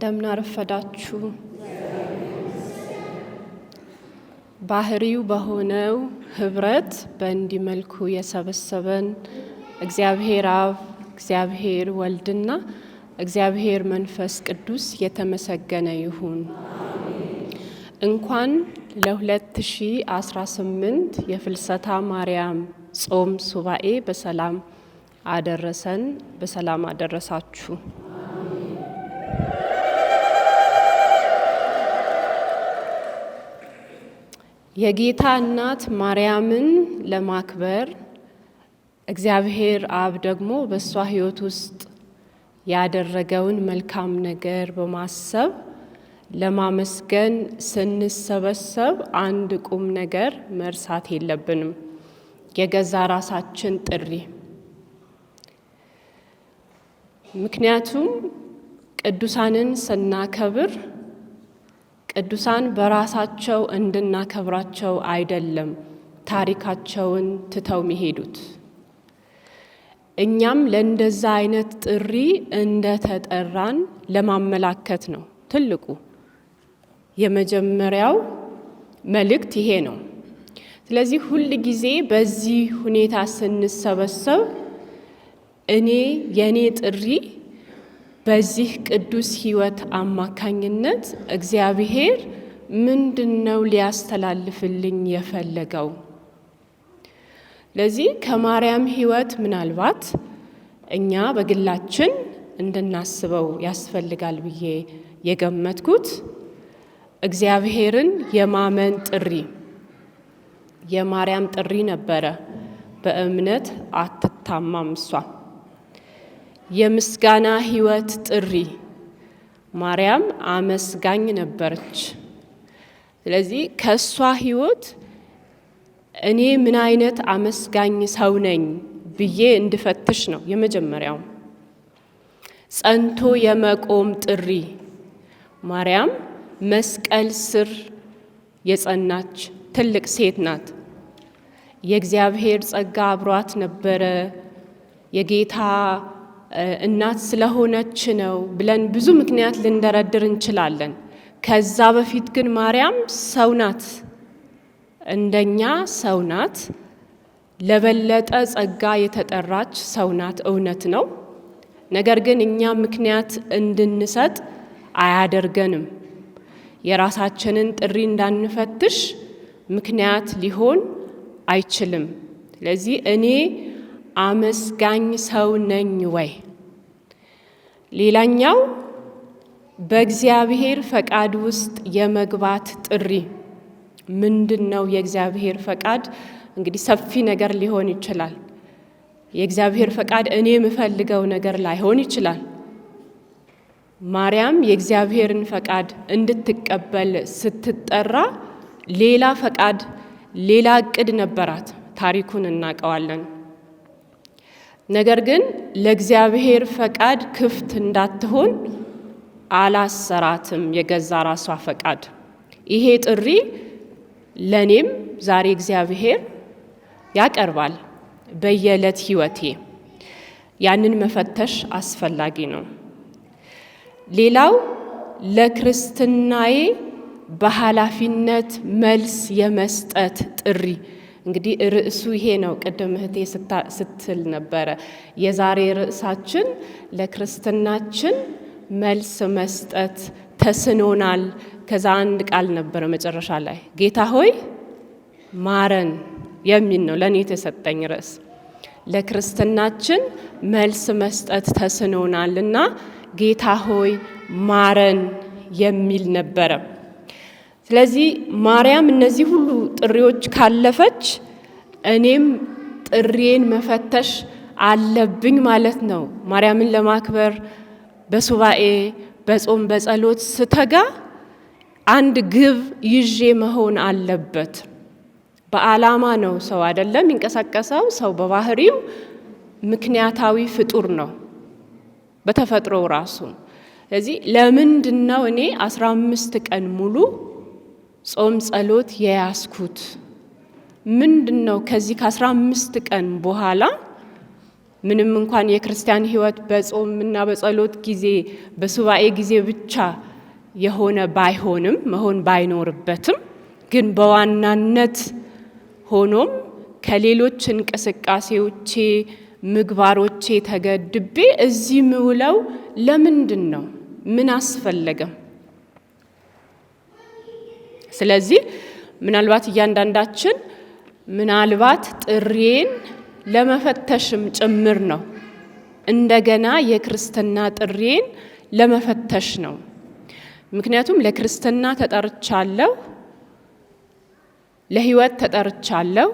እንደምን አረፈዳችሁ። ባህሪው በሆነው ህብረት በእንዲህ መልኩ የሰበሰበን እግዚአብሔር አብ፣ እግዚአብሔር ወልድና እግዚአብሔር መንፈስ ቅዱስ የተመሰገነ ይሁን። እንኳን ለ2018 የፍልሰታ ማርያም ጾም ሱባኤ በሰላም አደረሰን፣ በሰላም አደረሳችሁ። የጌታ እናት ማርያምን ለማክበር እግዚአብሔር አብ ደግሞ በእሷ ሕይወት ውስጥ ያደረገውን መልካም ነገር በማሰብ ለማመስገን ስንሰበሰብ አንድ ቁም ነገር መርሳት የለብንም። የገዛ ራሳችን ጥሪ። ምክንያቱም ቅዱሳንን ስናከብር ቅዱሳን በራሳቸው እንድናከብራቸው አይደለም ታሪካቸውን ትተው የሚሄዱት። እኛም ለእንደዛ አይነት ጥሪ እንደተጠራን ለማመላከት ነው። ትልቁ የመጀመሪያው መልእክት ይሄ ነው። ስለዚህ ሁል ጊዜ በዚህ ሁኔታ ስንሰበሰብ የኔ ጥሪ በዚህ ቅዱስ ሕይወት አማካኝነት እግዚአብሔር ምንድነው ሊያስተላልፍልኝ የፈለገው? ለዚህ ከማርያም ሕይወት ምናልባት እኛ በግላችን እንድናስበው ያስፈልጋል ብዬ የገመትኩት እግዚአብሔርን የማመን ጥሪ የማርያም ጥሪ ነበረ። በእምነት አትታማም እሷ። የምስጋና ሕይወት ጥሪ ማርያም አመስጋኝ ነበረች። ስለዚህ ከሷ ሕይወት እኔ ምን አይነት አመስጋኝ ሰው ነኝ ብዬ እንድፈትሽ ነው የመጀመሪያው። ጸንቶ የመቆም ጥሪ ማርያም መስቀል ስር የጸናች ትልቅ ሴት ናት። የእግዚአብሔር ጸጋ አብሯት ነበረ። የጌታ እናት ስለሆነች ነው ብለን ብዙ ምክንያት ልንደረድር እንችላለን። ከዛ በፊት ግን ማርያም ሰው ናት፣ እንደኛ ሰው ናት። ለበለጠ ጸጋ የተጠራች ሰው ናት፣ እውነት ነው። ነገር ግን እኛ ምክንያት እንድንሰጥ አያደርገንም። የራሳችንን ጥሪ እንዳንፈትሽ ምክንያት ሊሆን አይችልም። ስለዚህ እኔ አመስጋኝ ሰው ነኝ ወይ? ሌላኛው በእግዚአብሔር ፈቃድ ውስጥ የመግባት ጥሪ ምንድን ነው? የእግዚአብሔር ፈቃድ እንግዲህ ሰፊ ነገር ሊሆን ይችላል። የእግዚአብሔር ፈቃድ እኔ የምፈልገው ነገር ላይሆን ይችላል። ማርያም የእግዚአብሔርን ፈቃድ እንድትቀበል ስትጠራ ሌላ ፈቃድ፣ ሌላ እቅድ ነበራት። ታሪኩን እናውቀዋለን። ነገር ግን ለእግዚአብሔር ፈቃድ ክፍት እንዳትሆን አላሰራትም የገዛ ራሷ ፈቃድ። ይሄ ጥሪ ለኔም ዛሬ እግዚአብሔር ያቀርባል በየዕለት ሕይወቴ። ያንን መፈተሽ አስፈላጊ ነው። ሌላው ለክርስትናዬ በኃላፊነት መልስ የመስጠት ጥሪ። እንግዲህ ርዕሱ ይሄ ነው። ቅድም እህቴ ስትል ነበረ የዛሬ ርዕሳችን ለክርስትናችን መልስ መስጠት ተስኖናል። ከዛ አንድ ቃል ነበረ መጨረሻ ላይ ጌታ ሆይ ማረን የሚል ነው ለእኔ የተሰጠኝ ርዕስ። ለክርስትናችን መልስ መስጠት ተስኖናልና ጌታ ሆይ ማረን የሚል ነበረ። ስለዚህ ማርያም እነዚህ ሁሉ ጥሪዎች ካለፈች እኔም ጥሪዬን መፈተሽ አለብኝ ማለት ነው። ማርያምን ለማክበር በሱባኤ በጾም በጸሎት ስተጋ አንድ ግብ ይዤ መሆን አለበት። በዓላማ ነው ሰው አይደለም የሚንቀሳቀሰው። ሰው በባህሪው ምክንያታዊ ፍጡር ነው በተፈጥሮ ራሱ። ስለዚህ ለምንድን ነው እኔ 15 ቀን ሙሉ ጾም ጸሎት የያዝኩት? ምንድን ነው ከዚህ ከ15 ቀን በኋላ ምንም እንኳን የክርስቲያን ሕይወት በጾም እና በጸሎት ጊዜ በሱባኤ ጊዜ ብቻ የሆነ ባይሆንም መሆን ባይኖርበትም ግን በዋናነት ሆኖም ከሌሎች እንቅስቃሴዎቼ ምግባሮቼ ተገድቤ እዚህ ምውለው ለምንድን ነው? ምን አስፈለገም? ስለዚህ ምናልባት እያንዳንዳችን ምናልባት ጥሪዬን ለመፈተሽም ጭምር ነው። እንደገና የክርስትና ጥሪዬን ለመፈተሽ ነው። ምክንያቱም ለክርስትና ተጠርቻለሁ፣ ለሕይወት ተጠርቻለሁ፣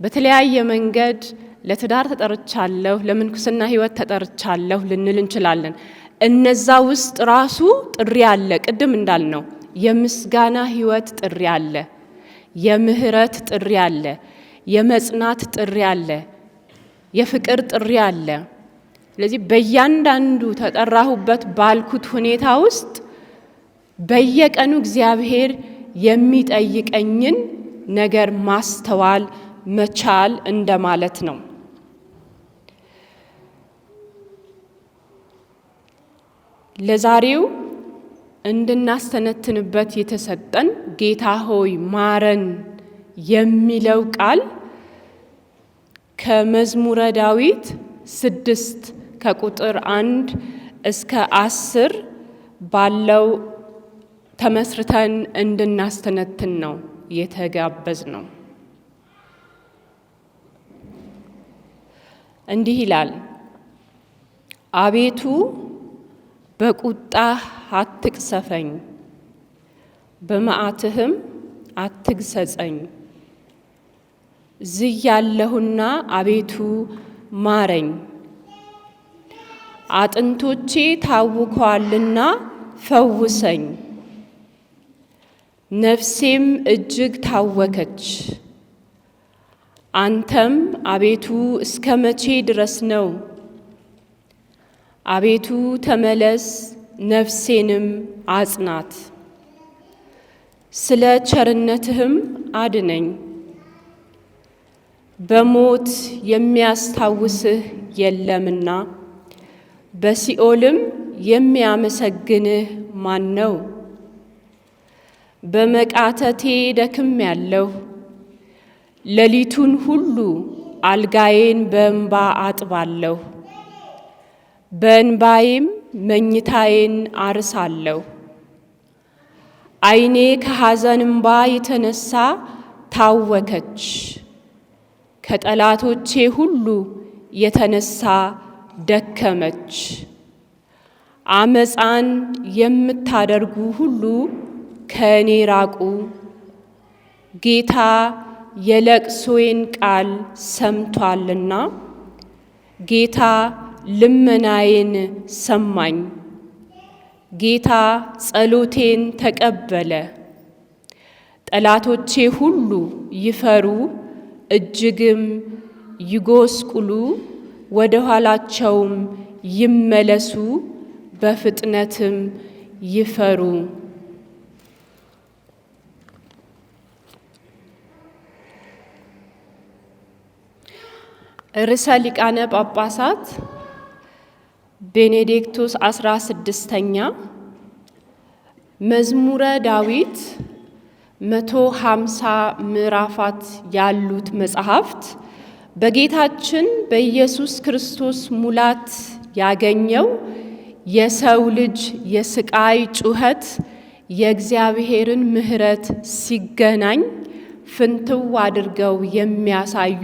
በተለያየ መንገድ ለትዳር ተጠርቻለሁ፣ ለምንኩስና ሕይወት ተጠርቻለሁ ልንል እንችላለን። እነዛ ውስጥ ራሱ ጥሪ አለ። ቅድም እንዳልነው የምስጋና ሕይወት ጥሪ አለ፣ የምህረት ጥሪ አለ፣ የመጽናት ጥሪ አለ፣ የፍቅር ጥሪ አለ። ስለዚህ በእያንዳንዱ ተጠራሁበት ባልኩት ሁኔታ ውስጥ በየቀኑ እግዚአብሔር የሚጠይቀኝን ነገር ማስተዋል መቻል እንደማለት ነው። ለዛሬው እንድናስተነትንበት የተሰጠን ጌታ ሆይ ማረን የሚለው ቃል ከመዝሙረ ዳዊት 6 ከቁጥር 1 እስከ 10 ባለው ተመስርተን እንድናስተነትን ነው የተጋበዝ ነው። እንዲህ ይላል፣ አቤቱ በቁጣህ አትቅሰፈኝ፣ በመዓትህም አትግሰጸኝ። ዝያለሁና አቤቱ ማረኝ። አጥንቶቼ ታውከዋልና ፈውሰኝ። ነፍሴም እጅግ ታወከች። አንተም አቤቱ እስከ መቼ ድረስ ነው? አቤቱ ተመለስ፣ ነፍሴንም አጽናት። ስለ ቸርነትህም አድነኝ። በሞት የሚያስታውስህ የለምና በሲኦልም የሚያመሰግንህ ማን ነው? በመቃተቴ ደክሜያለሁ። ሌሊቱን ሁሉ አልጋዬን በእንባ አጥባለሁ፣ በእንባዬም መኝታዬን አርሳለሁ። ዓይኔ ከሐዘን እንባ የተነሳ ታወከች፣ ከጠላቶቼ ሁሉ የተነሳ ደከመች። አመፃን የምታደርጉ ሁሉ ከእኔ ራቁ። ጌታ የለቅሶዬን ቃል ሰምቷልና፣ ጌታ ልመናዬን ሰማኝ። ጌታ ጸሎቴን ተቀበለ። ጠላቶቼ ሁሉ ይፈሩ፣ እጅግም ይጎስቁሉ፣ ወደ ኋላቸውም ይመለሱ፣ በፍጥነትም ይፈሩ። ርዕሰ ሊቃነ ጳጳሳት ቤኔዲክቱስ 16ኛ መዝሙረ ዳዊት 150 ምዕራፋት ያሉት መጽሐፍት በጌታችን በኢየሱስ ክርስቶስ ሙላት ያገኘው የሰው ልጅ የስቃይ ጩኸት የእግዚአብሔርን ምሕረት ሲገናኝ ፍንትው አድርገው የሚያሳዩ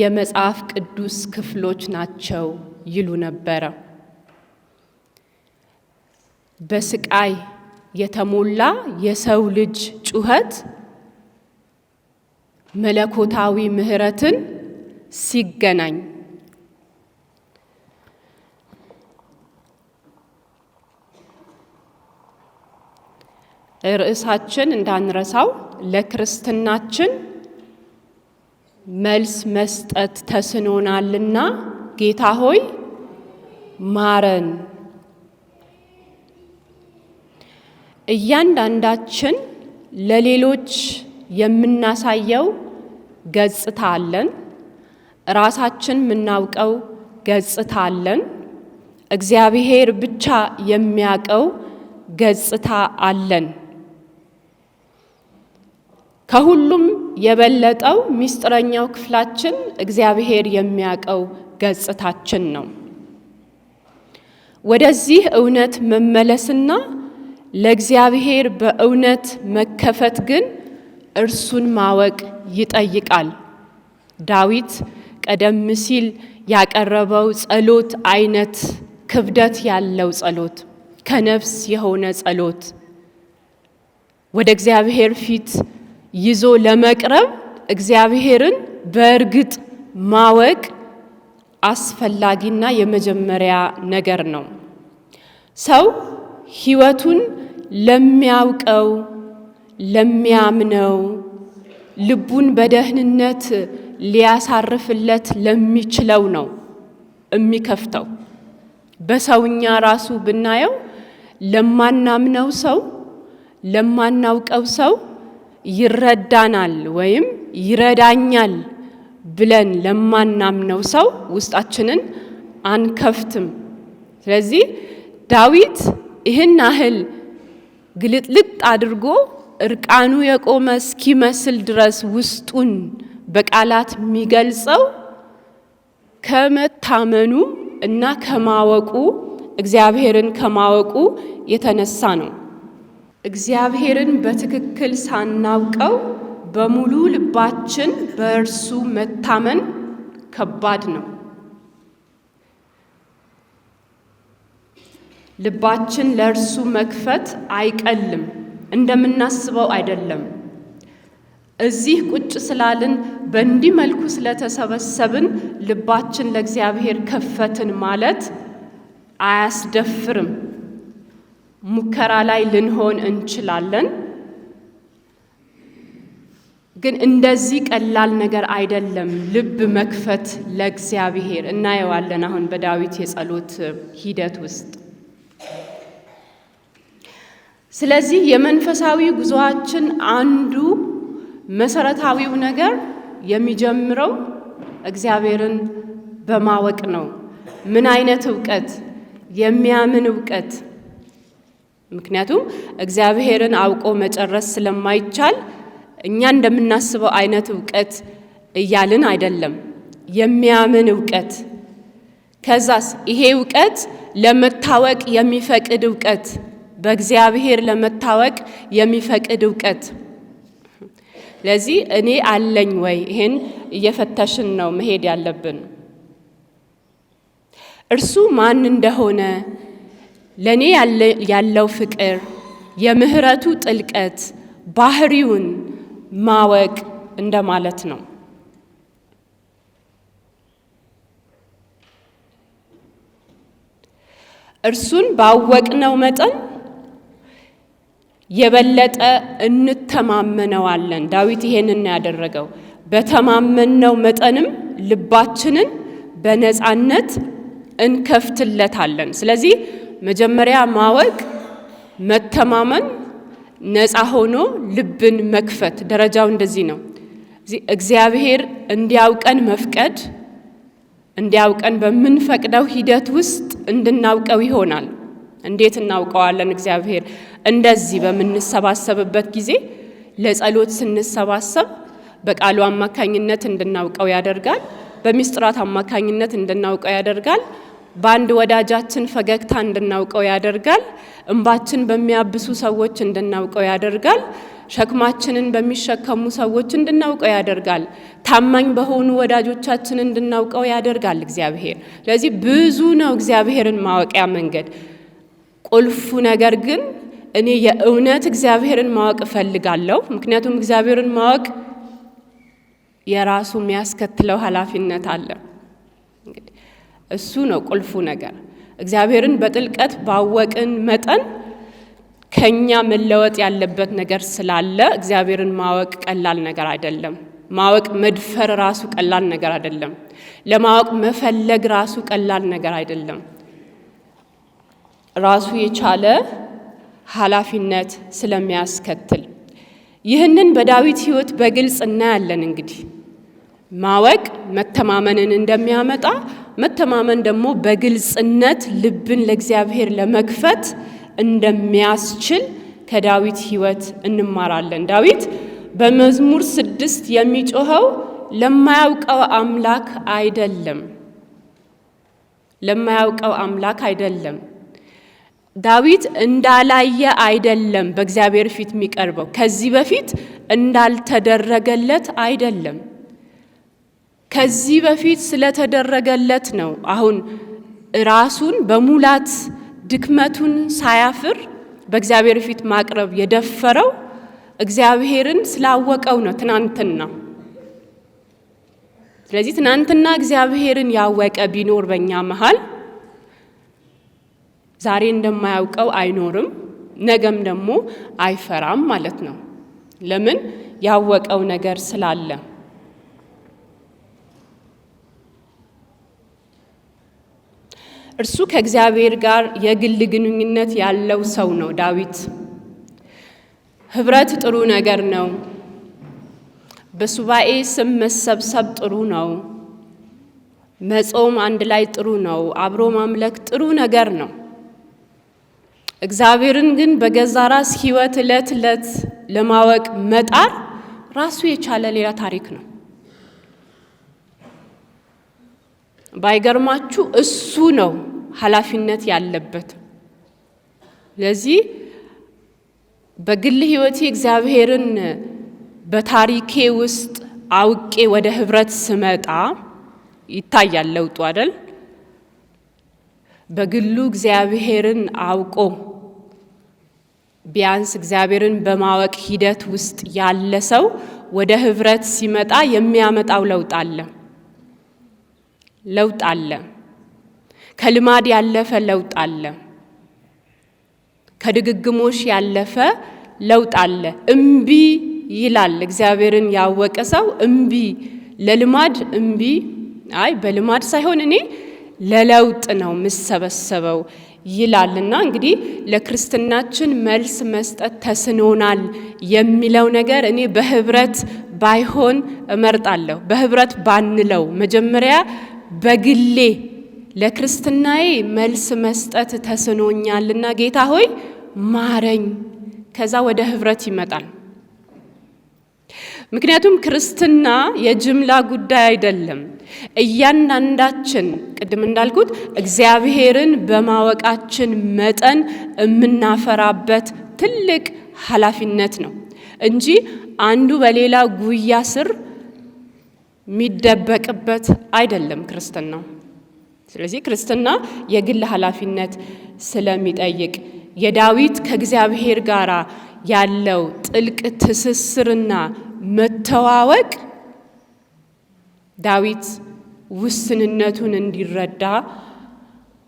የመጽሐፍ ቅዱስ ክፍሎች ናቸው ይሉ ነበረ። በስቃይ የተሞላ የሰው ልጅ ጩኸት መለኮታዊ ምሕረትን ሲገናኝ ርዕሳችን እንዳንረሳው ለክርስትናችን መልስ መስጠት ተስኖናልና ጌታ ሆይ ማረን። እያንዳንዳችን ለሌሎች የምናሳየው ገጽታ አለን። ራሳችን የምናውቀው ገጽታ አለን። እግዚአብሔር ብቻ የሚያውቀው ገጽታ አለን። ከሁሉም የበለጠው ሚስጥረኛው ክፍላችን እግዚአብሔር የሚያውቀው ገጽታችን ነው። ወደዚህ እውነት መመለስና ለእግዚአብሔር በእውነት መከፈት ግን እርሱን ማወቅ ይጠይቃል። ዳዊት ቀደም ሲል ያቀረበው ጸሎት አይነት ክብደት ያለው ጸሎት፣ ከነፍስ የሆነ ጸሎት ወደ እግዚአብሔር ፊት ይዞ ለመቅረብ እግዚአብሔርን በእርግጥ ማወቅ አስፈላጊና የመጀመሪያ ነገር ነው። ሰው ሕይወቱን ለሚያውቀው፣ ለሚያምነው፣ ልቡን በደህንነት ሊያሳርፍለት ለሚችለው ነው የሚከፍተው። በሰውኛ ራሱ ብናየው ለማናምነው ሰው፣ ለማናውቀው ሰው ይረዳናል ወይም ይረዳኛል ብለን ለማናምነው ሰው ውስጣችንን አንከፍትም። ስለዚህ ዳዊት ይህን ያህል ግልጥልጥ አድርጎ እርቃኑ የቆመ እስኪመስል ድረስ ውስጡን በቃላት የሚገልጸው ከመታመኑ እና ከማወቁ፣ እግዚአብሔርን ከማወቁ የተነሳ ነው። እግዚአብሔርን በትክክል ሳናውቀው በሙሉ ልባችን በእርሱ መታመን ከባድ ነው። ልባችን ለእርሱ መክፈት አይቀልም፣ እንደምናስበው አይደለም። እዚህ ቁጭ ስላልን በእንዲህ መልኩ ስለተሰበሰብን ልባችን ለእግዚአብሔር ከፈትን ማለት አያስደፍርም። ሙከራ ላይ ልንሆን እንችላለን፣ ግን እንደዚህ ቀላል ነገር አይደለም። ልብ መክፈት ለእግዚአብሔር እናየዋለን አሁን በዳዊት የጸሎት ሂደት ውስጥ። ስለዚህ የመንፈሳዊ ጉዞአችን አንዱ መሰረታዊው ነገር የሚጀምረው እግዚአብሔርን በማወቅ ነው። ምን አይነት እውቀት? የሚያምን እውቀት። ምክንያቱም እግዚአብሔርን አውቆ መጨረስ ስለማይቻል እኛ እንደምናስበው አይነት እውቀት እያልን አይደለም። የሚያምን እውቀት። ከዛስ ይሄ እውቀት ለመታወቅ የሚፈቅድ እውቀት፣ በእግዚአብሔር ለመታወቅ የሚፈቅድ እውቀት። ስለዚህ እኔ አለኝ ወይ? ይሄን እየፈተሽን ነው መሄድ ያለብን። እርሱ ማን እንደሆነ፣ ለኔ ያለው ፍቅር፣ የምህረቱ ጥልቀት፣ ባህሪውን ማወቅ እንደማለት ነው። እርሱን ባወቅነው መጠን የበለጠ እንተማመነዋለን። ዳዊት ይሄንን ያደረገው በተማመነው መጠንም ልባችንን በነፃነት እንከፍትለታለን። ስለዚህ መጀመሪያ ማወቅ፣ መተማመን፣ ነፃ ሆኖ ልብን መክፈት። ደረጃው እንደዚህ ነው። እግዚአብሔር እንዲያውቀን መፍቀድ፣ እንዲያውቀን በምንፈቅደው ሂደት ውስጥ እንድናውቀው ይሆናል። እንዴት እናውቀዋለን? እግዚአብሔር እንደዚህ በምንሰባሰብበት ጊዜ፣ ለጸሎት ስንሰባሰብ በቃሉ አማካኝነት እንድናውቀው ያደርጋል። በሚስጥራት አማካኝነት እንድናውቀው ያደርጋል። በአንድ ወዳጃችን ፈገግታ እንድናውቀው ያደርጋል። እንባችን በሚያብሱ ሰዎች እንድናውቀው ያደርጋል። ሸክማችንን በሚሸከሙ ሰዎች እንድናውቀው ያደርጋል። ታማኝ በሆኑ ወዳጆቻችን እንድናውቀው ያደርጋል እግዚአብሔር። ስለዚህ ብዙ ነው እግዚአብሔርን ማወቂያ መንገድ። ቁልፉ ነገር ግን እኔ የእውነት እግዚአብሔርን ማወቅ እፈልጋለሁ። ምክንያቱም እግዚአብሔርን ማወቅ የራሱ የሚያስከትለው ኃላፊነት አለ። እንግዲህ እሱ ነው ቁልፉ ነገር። እግዚአብሔርን በጥልቀት ባወቅን መጠን ከኛ መለወጥ ያለበት ነገር ስላለ እግዚአብሔርን ማወቅ ቀላል ነገር አይደለም። ማወቅ መድፈር ራሱ ቀላል ነገር አይደለም። ለማወቅ መፈለግ ራሱ ቀላል ነገር አይደለም። ራሱ የቻለ ኃላፊነት ስለሚያስከትል ይህንን በዳዊት ሕይወት በግልጽ እናያለን። እንግዲህ ማወቅ መተማመንን እንደሚያመጣ፣ መተማመን ደግሞ በግልጽነት ልብን ለእግዚአብሔር ለመክፈት እንደሚያስችል ከዳዊት ሕይወት እንማራለን። ዳዊት በመዝሙር 6 የሚጮኸው ለማያውቀው አምላክ አይደለም። ለማያውቀው አምላክ አይደለም። ዳዊት እንዳላየ አይደለም በእግዚአብሔር ፊት የሚቀርበው። ከዚህ በፊት እንዳልተደረገለት አይደለም። ከዚህ በፊት ስለተደረገለት ነው አሁን ራሱን በሙላት ድክመቱን ሳያፍር በእግዚአብሔር ፊት ማቅረብ የደፈረው። እግዚአብሔርን ስላወቀው ነው ትናንትና። ስለዚህ ትናንትና እግዚአብሔርን ያወቀ ቢኖር በእኛ መሃል ዛሬ እንደማያውቀው አይኖርም፣ ነገም ደግሞ አይፈራም ማለት ነው። ለምን? ያወቀው ነገር ስላለ። እርሱ ከእግዚአብሔር ጋር የግል ግንኙነት ያለው ሰው ነው ዳዊት። ህብረት ጥሩ ነገር ነው። በሱባኤ ስም መሰብሰብ ጥሩ ነው። መጾም አንድ ላይ ጥሩ ነው። አብሮ ማምለክ ጥሩ ነገር ነው። እግዚአብሔርን ግን በገዛ ራስ ሕይወት ዕለት ዕለት ለማወቅ መጣር ራሱ የቻለ ሌላ ታሪክ ነው። ባይገርማችሁ እሱ ነው ኃላፊነት ያለበት። ለዚህ በግል ሕይወቴ እግዚአብሔርን በታሪኬ ውስጥ አውቄ ወደ ህብረት ስመጣ ይታያል ለውጡ አይደል? በግሉ እግዚአብሔርን አውቆ ቢያንስ እግዚአብሔርን በማወቅ ሂደት ውስጥ ያለ ሰው ወደ ህብረት ሲመጣ የሚያመጣው ለውጥ አለ። ከልማድ ያለፈ ለውጥ አለ። ከድግግሞሽ ያለፈ ለውጥ አለ። እምቢ ይላል እግዚአብሔርን ያወቀ ሰው። እምቢ ለልማድ እምቢ፣ አይ በልማድ ሳይሆን እኔ ለለውጥ ነው የምሰበሰበው ይላልና እንግዲህ ለክርስትናችን መልስ መስጠት ተስኖናል የሚለው ነገር እኔ በህብረት ባይሆን እመርጣለሁ። በህብረት ባንለው መጀመሪያ በግሌ ለክርስትናዬ መልስ መስጠት ተስኖኛልና ጌታ ሆይ ማረኝ፣ ከዛ ወደ ህብረት ይመጣል። ምክንያቱም ክርስትና የጅምላ ጉዳይ አይደለም። እያንዳንዳችን ቅድም እንዳልኩት እግዚአብሔርን በማወቃችን መጠን የምናፈራበት ትልቅ ኃላፊነት ነው እንጂ አንዱ በሌላ ጉያ ስር የሚደበቅበት አይደለም ክርስትናው። ስለዚህ ክርስትና የግል ኃላፊነት ስለሚጠይቅ የዳዊት ከእግዚአብሔር ጋር ያለው ጥልቅ ትስስርና መተዋወቅ ዳዊት ውስንነቱን እንዲረዳ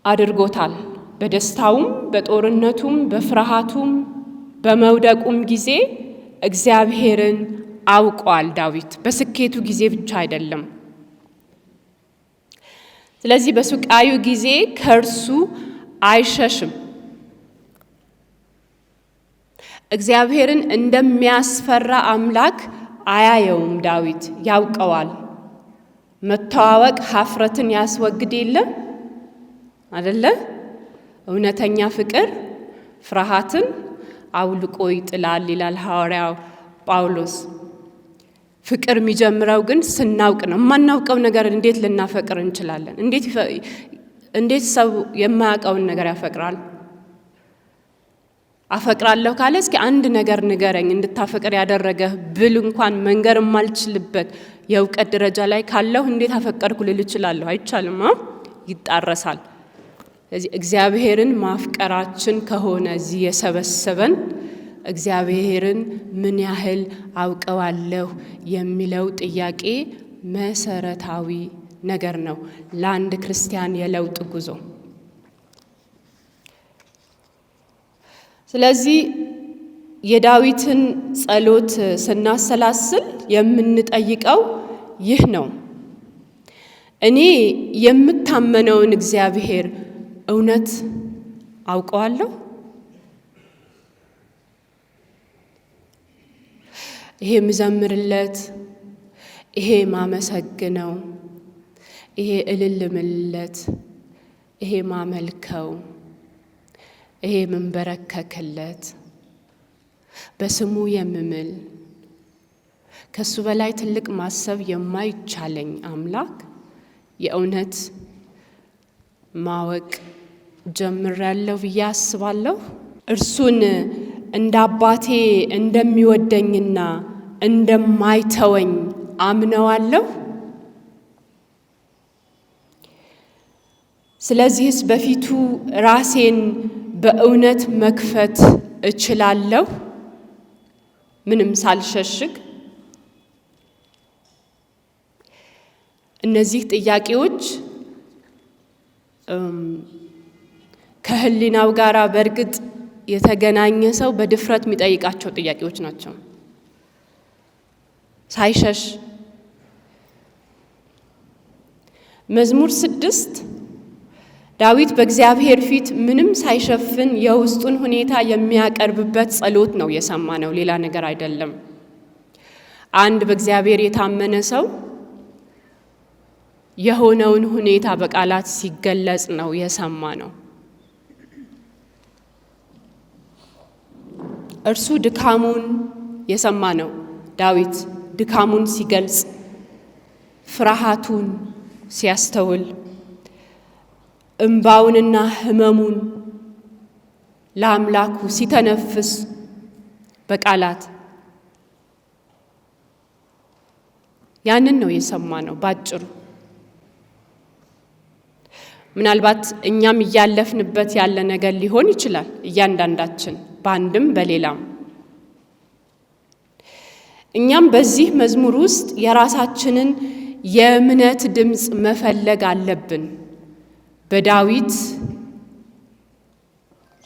አድርጎታል። በደስታውም፣ በጦርነቱም፣ በፍርሃቱም፣ በመውደቁም ጊዜ እግዚአብሔርን አውቋል ዳዊት። በስኬቱ ጊዜ ብቻ አይደለም። ስለዚህ በስቃዩ ጊዜ ከእርሱ አይሸሽም። እግዚአብሔርን እንደሚያስፈራ አምላክ አያየውም ዳዊት፣ ያውቀዋል። መተዋወቅ ሀፍረትን ያስወግድ የለም አደለ? እውነተኛ ፍቅር ፍርሃትን አውልቆ ይጥላል ይላል ሐዋርያው ጳውሎስ። ፍቅር የሚጀምረው ግን ስናውቅ ነው። የማናውቀው ነገር እንዴት ልናፈቅር እንችላለን? እንዴት ሰው የማያውቀውን ነገር ያፈቅራል? አፈቅራለሁ ካለ እስኪ አንድ ነገር ንገረኝ እንድታፈቅር ያደረገህ ብል እንኳን መንገር የማልችልበት የእውቀት ደረጃ ላይ ካለሁ እንዴት አፈቀርኩ ልል እችላለሁ? አይቻልም። ይጣረሳል። ስለዚህ እግዚአብሔርን ማፍቀራችን ከሆነ እዚህ የሰበሰበን እግዚአብሔርን ምን ያህል አውቀዋለሁ የሚለው ጥያቄ መሰረታዊ ነገር ነው ለአንድ ክርስቲያን የለውጥ ጉዞ። ስለዚህ የዳዊትን ጸሎት ስናሰላስል የምንጠይቀው ይህ ነው። እኔ የምታመነውን እግዚአብሔር እውነት አውቀዋለሁ? ይሄ የምዘምርለት፣ ይሄ ማመሰግነው፣ ይሄ እልልምለት፣ ይሄ ማመልከው፣ ይሄ መንበረከክለት፣ በስሙ የምምል ከሱ በላይ ትልቅ ማሰብ የማይቻለኝ አምላክ የእውነት ማወቅ ጀምሬያለሁ ብዬ አስባለሁ። እርሱን እንደ አባቴ እንደሚወደኝና እንደማይተወኝ አምነዋለሁ። ስለዚህስ በፊቱ ራሴን በእውነት መክፈት እችላለሁ፣ ምንም ሳልሸሽግ። እነዚህ ጥያቄዎች ከህሊናው ጋር በእርግጥ የተገናኘ ሰው በድፍረት የሚጠይቃቸው ጥያቄዎች ናቸው። ሳይሸሽ መዝሙር 6 ዳዊት በእግዚአብሔር ፊት ምንም ሳይሸፍን የውስጡን ሁኔታ የሚያቀርብበት ጸሎት ነው የሰማነው፣ ሌላ ነገር አይደለም። አንድ በእግዚአብሔር የታመነ ሰው የሆነውን ሁኔታ በቃላት ሲገለጽ ነው የሰማነው። እርሱ ድካሙን የሰማነው ዳዊት ድካሙን ሲገልጽ፣ ፍርሃቱን ሲያስተውል፣ እንባውንና ህመሙን ለአምላኩ ሲተነፍስ በቃላት ያንን ነው የሰማነው ባጭሩ። ምናልባት እኛም እያለፍንበት ያለ ነገር ሊሆን ይችላል፣ እያንዳንዳችን በአንድም በሌላም። እኛም በዚህ መዝሙር ውስጥ የራሳችንን የእምነት ድምፅ መፈለግ አለብን። በዳዊት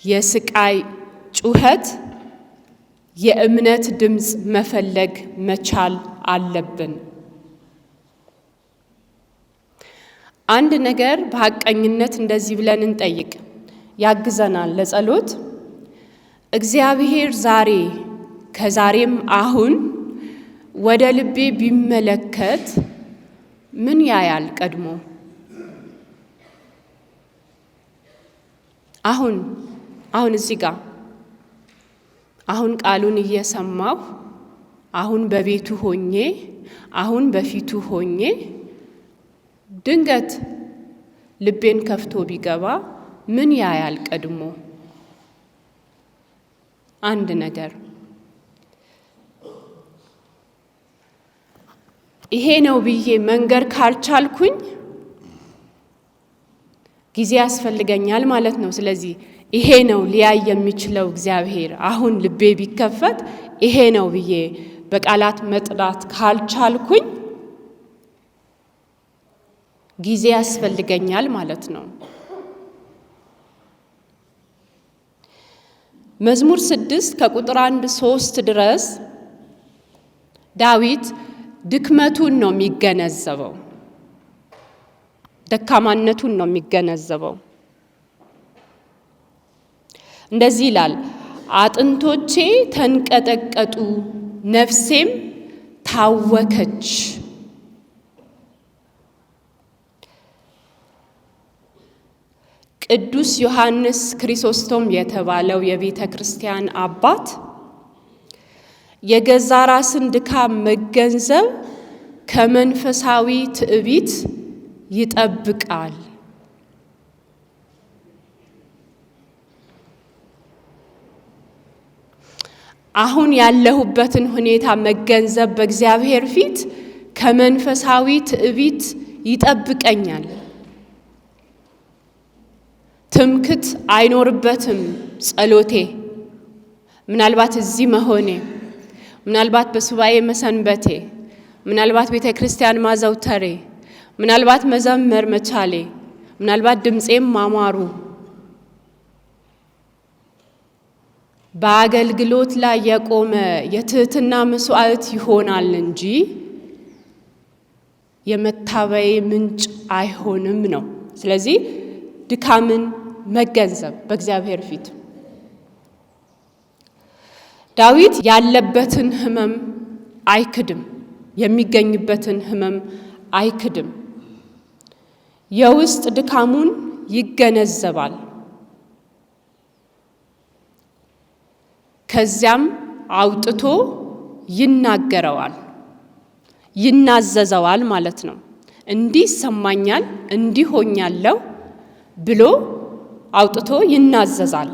የስቃይ ጩኸት የእምነት ድምፅ መፈለግ መቻል አለብን። አንድ ነገር በሐቀኝነት እንደዚህ ብለን እንጠይቅ፣ ያግዘናል ለጸሎት። እግዚአብሔር ዛሬ ከዛሬም አሁን ወደ ልቤ ቢመለከት ምን ያያል ቀድሞ? አሁን እዚህ ጋር አሁን ቃሉን እየሰማሁ አሁን በቤቱ ሆኜ አሁን በፊቱ ሆኜ ድንገት ልቤን ከፍቶ ቢገባ ምን ያያል ቀድሞ? አንድ ነገር ይሄ ነው ብዬ መንገር ካልቻልኩኝ ጊዜ ያስፈልገኛል ማለት ነው። ስለዚህ ይሄ ነው ሊያይ የሚችለው እግዚአብሔር። አሁን ልቤ ቢከፈት ይሄ ነው ብዬ በቃላት መጥራት ካልቻልኩኝ ጊዜ ያስፈልገኛል ማለት ነው። መዝሙር 6 ከቁጥር 1-3 ድረስ ዳዊት ድክመቱን ነው የሚገነዘበው፣ ደካማነቱን ነው የሚገነዘበው። እንደዚህ ይላል፣ አጥንቶቼ ተንቀጠቀጡ፣ ነፍሴም ታወከች። ቅዱስ ዮሐንስ ክሪሶስቶም የተባለው የቤተ ክርስቲያን አባት የገዛ ራስን ድካም መገንዘብ ከመንፈሳዊ ትዕቢት ይጠብቃል። አሁን ያለሁበትን ሁኔታ መገንዘብ በእግዚአብሔር ፊት ከመንፈሳዊ ትዕቢት ይጠብቀኛል። ትምክት አይኖርበትም ጸሎቴ። ምናልባት እዚህ መሆኔ፣ ምናልባት በሱባኤ መሰንበቴ፣ ምናልባት ቤተ ክርስቲያን ማዘውተሬ፣ ምናልባት መዘመር መቻሌ፣ ምናልባት ድምፄም ማማሩ በአገልግሎት ላይ የቆመ የትህትና መስዋዕት ይሆናል እንጂ የመታበይ ምንጭ አይሆንም ነው። ስለዚህ ድካምን መገንዘብ በእግዚአብሔር ፊት። ዳዊት ያለበትን ሕመም አይክድም። የሚገኝበትን ሕመም አይክድም። የውስጥ ድካሙን ይገነዘባል። ከዚያም አውጥቶ ይናገረዋል፣ ይናዘዘዋል ማለት ነው። እንዲህ ይሰማኛል፣ እንዲህ ሆኛለሁ ብሎ አውጥቶ ይናዘዛል።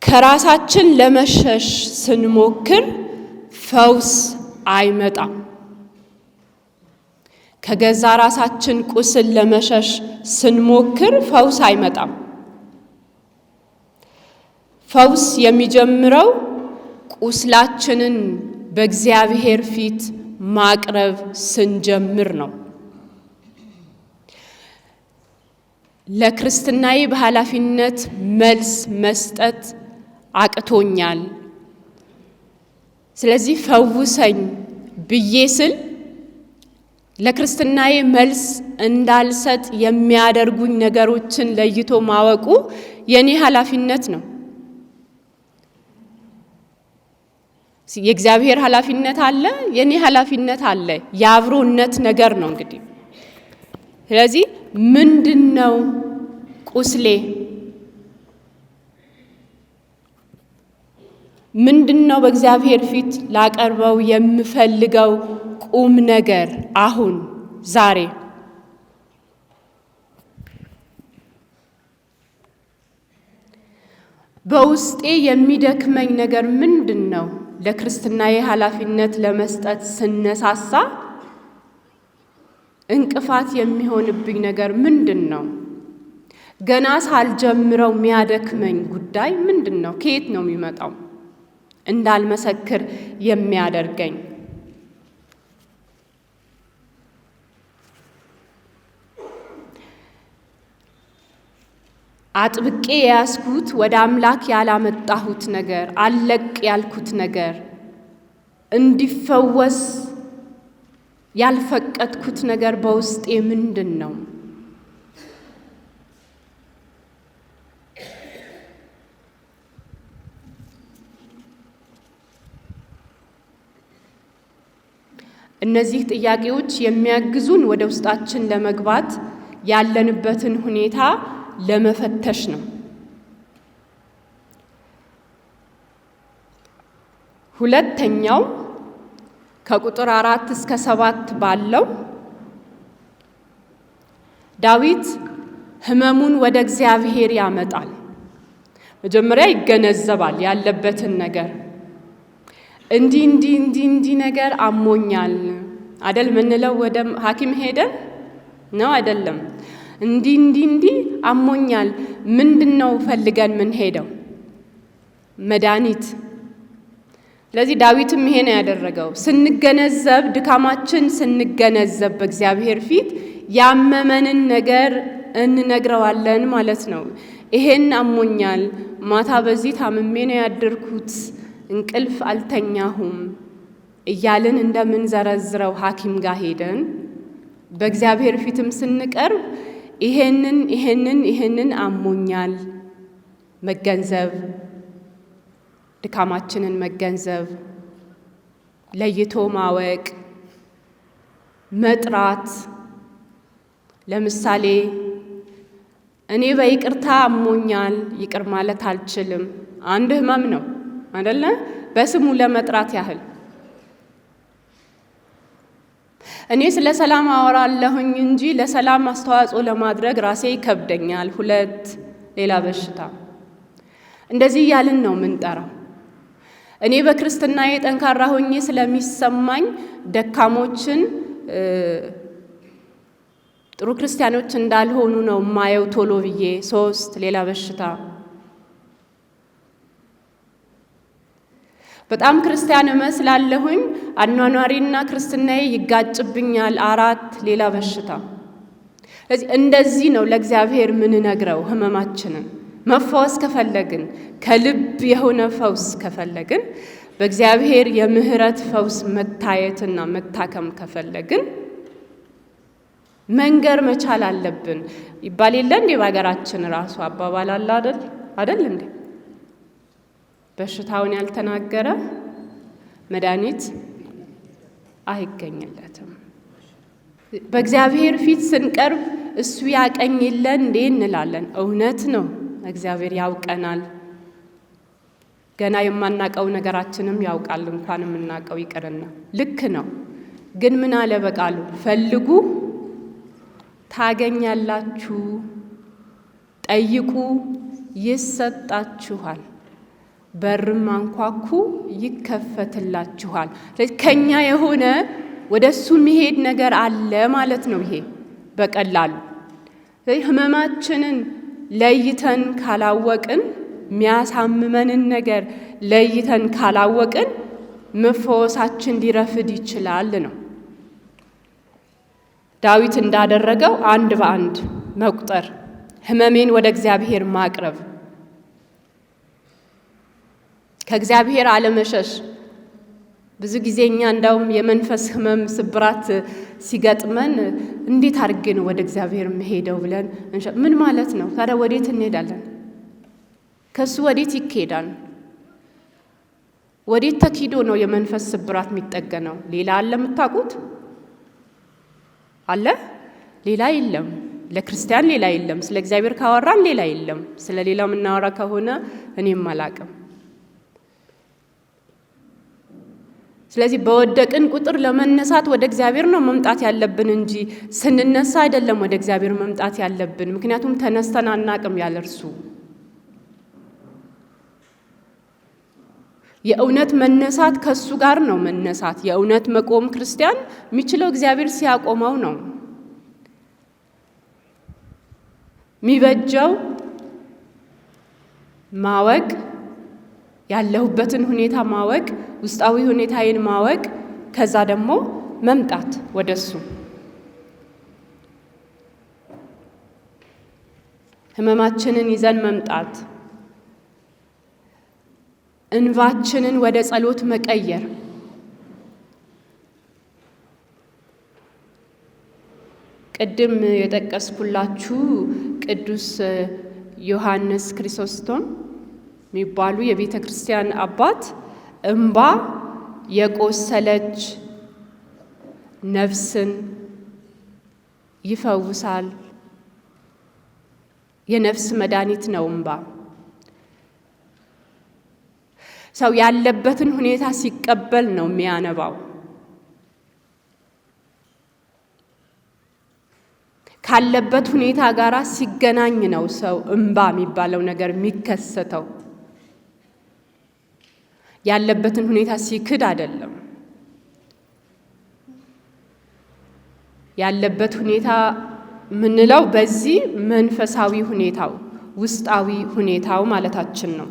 ከራሳችን ለመሸሽ ስንሞክር ፈውስ አይመጣም። ከገዛ ራሳችን ቁስል ለመሸሽ ስንሞክር ፈውስ አይመጣም። ፈውስ የሚጀምረው ቁስላችንን በእግዚአብሔር ፊት ማቅረብ ስንጀምር ነው። ለክርስትናዬ በኃላፊነት መልስ መስጠት አቅቶኛል፣ ስለዚህ ፈውሰኝ ብዬ ስል ለክርስትናዬ መልስ እንዳልሰጥ የሚያደርጉኝ ነገሮችን ለይቶ ማወቁ የኔ ኃላፊነት ነው። የእግዚአብሔር ኃላፊነት አለ፣ የኔ ኃላፊነት አለ። የአብሮነት ነገር ነው እንግዲህ። ስለዚህ ምንድነው ቁስሌ? ምንድነው በእግዚአብሔር ፊት ላቀርበው የምፈልገው ቁም ነገር? አሁን ዛሬ በውስጤ የሚደክመኝ ነገር ምንድነው? ለክርስትናዬ ኃላፊነት ለመስጠት ስነሳሳ እንቅፋት የሚሆንብኝ ነገር ምንድነው? ገና ሳልጀምረው የሚያደክመኝ ጉዳይ ምንድነው? ከየት ነው የሚመጣው? እንዳልመሰክር የሚያደርገኝ አጥብቄ የያዝኩት ወደ አምላክ ያላመጣሁት ነገር፣ አለቅ ያልኩት ነገር፣ እንዲፈወስ ያልፈቀድኩት ነገር በውስጤ ምንድን ነው? እነዚህ ጥያቄዎች የሚያግዙን ወደ ውስጣችን ለመግባት ያለንበትን ሁኔታ ለመፈተሽ ነው። ሁለተኛው ከቁጥር 4 እስከ 7 ባለው ዳዊት ሕመሙን ወደ እግዚአብሔር ያመጣል። መጀመሪያ ይገነዘባል ያለበትን ነገር። እንዲህ ነገር አሞኛል አይደል ምንለው? ወደ ሐኪም ሄደን ነው አይደለም? እንዲህ አሞኛል። ምንድነው ፈልገን ምን ሄደው? መድኃኒት። ስለዚህ ዳዊትም ይሄ ነው ያደረገው። ስንገነዘብ፣ ድካማችን ስንገነዘብ በእግዚአብሔር ፊት ያመመንን ነገር እንነግረዋለን ማለት ነው። ይሄን አሞኛል፣ ማታ በዚህ ታምሜ ነው ያደርኩት፣ እንቅልፍ አልተኛሁም እያልን እንደምንዘረዝረው ሐኪም ጋር ሄደን በእግዚአብሔር ፊትም ስንቀርብ ይሄንን አሞኛል መገንዘብ፣ ድካማችንን መገንዘብ፣ ለይቶ ማወቅ፣ መጥራት። ለምሳሌ እኔ በይቅርታ አሞኛል፣ ይቅር ማለት አልችልም። አንድ ሕመም ነው አይደለ? በስሙ ለመጥራት ያህል እኔ ስለ ሰላም አወራለሁኝ እንጂ ለሰላም አስተዋጽኦ ለማድረግ ራሴ ይከብደኛል። 2 ሌላ በሽታ። እንደዚህ እያልን ነው ምንጠራው። እኔ በክርስትናዬ ጠንካራ ሆኜ ስለሚሰማኝ ደካሞችን ጥሩ ክርስቲያኖች እንዳልሆኑ ነው ማየው ቶሎ ብዬ። 3 ሌላ በሽታ። በጣም ክርስቲያን እመስላለሁኝ፣ አኗኗሪና ክርስትናዬ ይጋጭብኛል። 4 ሌላ በሽታ። ስለዚህ እንደዚህ ነው ለእግዚአብሔር ምንነግረው ሕመማችንን። መፈወስ ከፈለግን፣ ከልብ የሆነ ፈውስ ከፈለግን፣ በእግዚአብሔር የምህረት ፈውስ መታየትና መታከም ከፈለግን መንገር መቻል አለብን ይባል የለ እንዴ? በሀገራችን ራሱ አባባል አለ አይደል እንዴ? በሽታውን ያልተናገረ መድኃኒት አይገኝለትም። በእግዚአብሔር ፊት ስንቀርብ እሱ ያቀኝ የለ እንዴ እንላለን። እውነት ነው፣ እግዚአብሔር ያውቀናል። ገና የማናቀው ነገራችንም ያውቃል፣ እንኳን የምናቀው ይቅርና። ልክ ነው። ግን ምን አለ በቃሉ? ፈልጉ ታገኛላችሁ፣ ጠይቁ ይሰጣችኋል፣ በርም አንኳኩ ይከፈትላችኋል። ስለዚህ ከኛ የሆነ ወደሱ መሄድ ነገር አለ ማለት ነው። ይሄ በቀላሉ ህመማችንን ለይተን ካላወቅን፣ የሚያሳምመንን ነገር ለይተን ካላወቅን መፈወሳችን ሊረፍድ ይችላል ነው። ዳዊት እንዳደረገው አንድ በአንድ መቁጠር፣ ህመሜን ወደ እግዚአብሔር ማቅረብ፣ ከእግዚአብሔር አለመሸሽ። ብዙ ጊዜ እኛ እንዳውም የመንፈስ ህመም ስብራት ሲገጥመን እንዴት አድርገን ወደ እግዚአብሔር መሄደው ብለን ምን ማለት ነው ታዲያ? ወዴት እንሄዳለን? ከሱ ወዴት ይኬዳል? ወዴት ተኪዶ ነው የመንፈስ ስብራት የሚጠገነው? ሌላ አለ የምታውቁት? አለ? ሌላ የለም። ለክርስቲያን ሌላ የለም። ስለ እግዚአብሔር ካወራን ሌላ የለም። ስለ ሌላው የምናወራ ከሆነ እኔም አላቅም። ስለዚህ በወደቅን ቁጥር ለመነሳት ወደ እግዚአብሔር ነው መምጣት ያለብን እንጂ ስንነሳ አይደለም ወደ እግዚአብሔር መምጣት ያለብን። ምክንያቱም ተነስተን አናቅም ያለ እርሱ። የእውነት መነሳት ከሱ ጋር ነው መነሳት። የእውነት መቆም ክርስቲያን የሚችለው እግዚአብሔር ሲያቆመው ነው። የሚበጀው ማወቅ፣ ያለሁበትን ሁኔታ ማወቅ፣ ውስጣዊ ሁኔታዬን ማወቅ፣ ከዛ ደግሞ መምጣት ወደሱ። ህመማችንን ይዘን መምጣት፣ እንባችንን ወደ ጸሎት መቀየር። ቅድም የጠቀስኩላችሁ ቅዱስ ዮሐንስ ክሪሶስቶም የሚባሉ የቤተ ክርስቲያን አባት እንባ የቆሰለች ነፍስን ይፈውሳል፣ የነፍስ መድኃኒት ነው እንባ። ሰው ያለበትን ሁኔታ ሲቀበል ነው የሚያነባው። ካለበት ሁኔታ ጋር ሲገናኝ ነው ሰው እንባ የሚባለው ነገር የሚከሰተው። ያለበትን ሁኔታ ሲክድ አይደለም። ያለበት ሁኔታ ምንለው በዚህ መንፈሳዊ ሁኔታው፣ ውስጣዊ ሁኔታው ማለታችን ነው።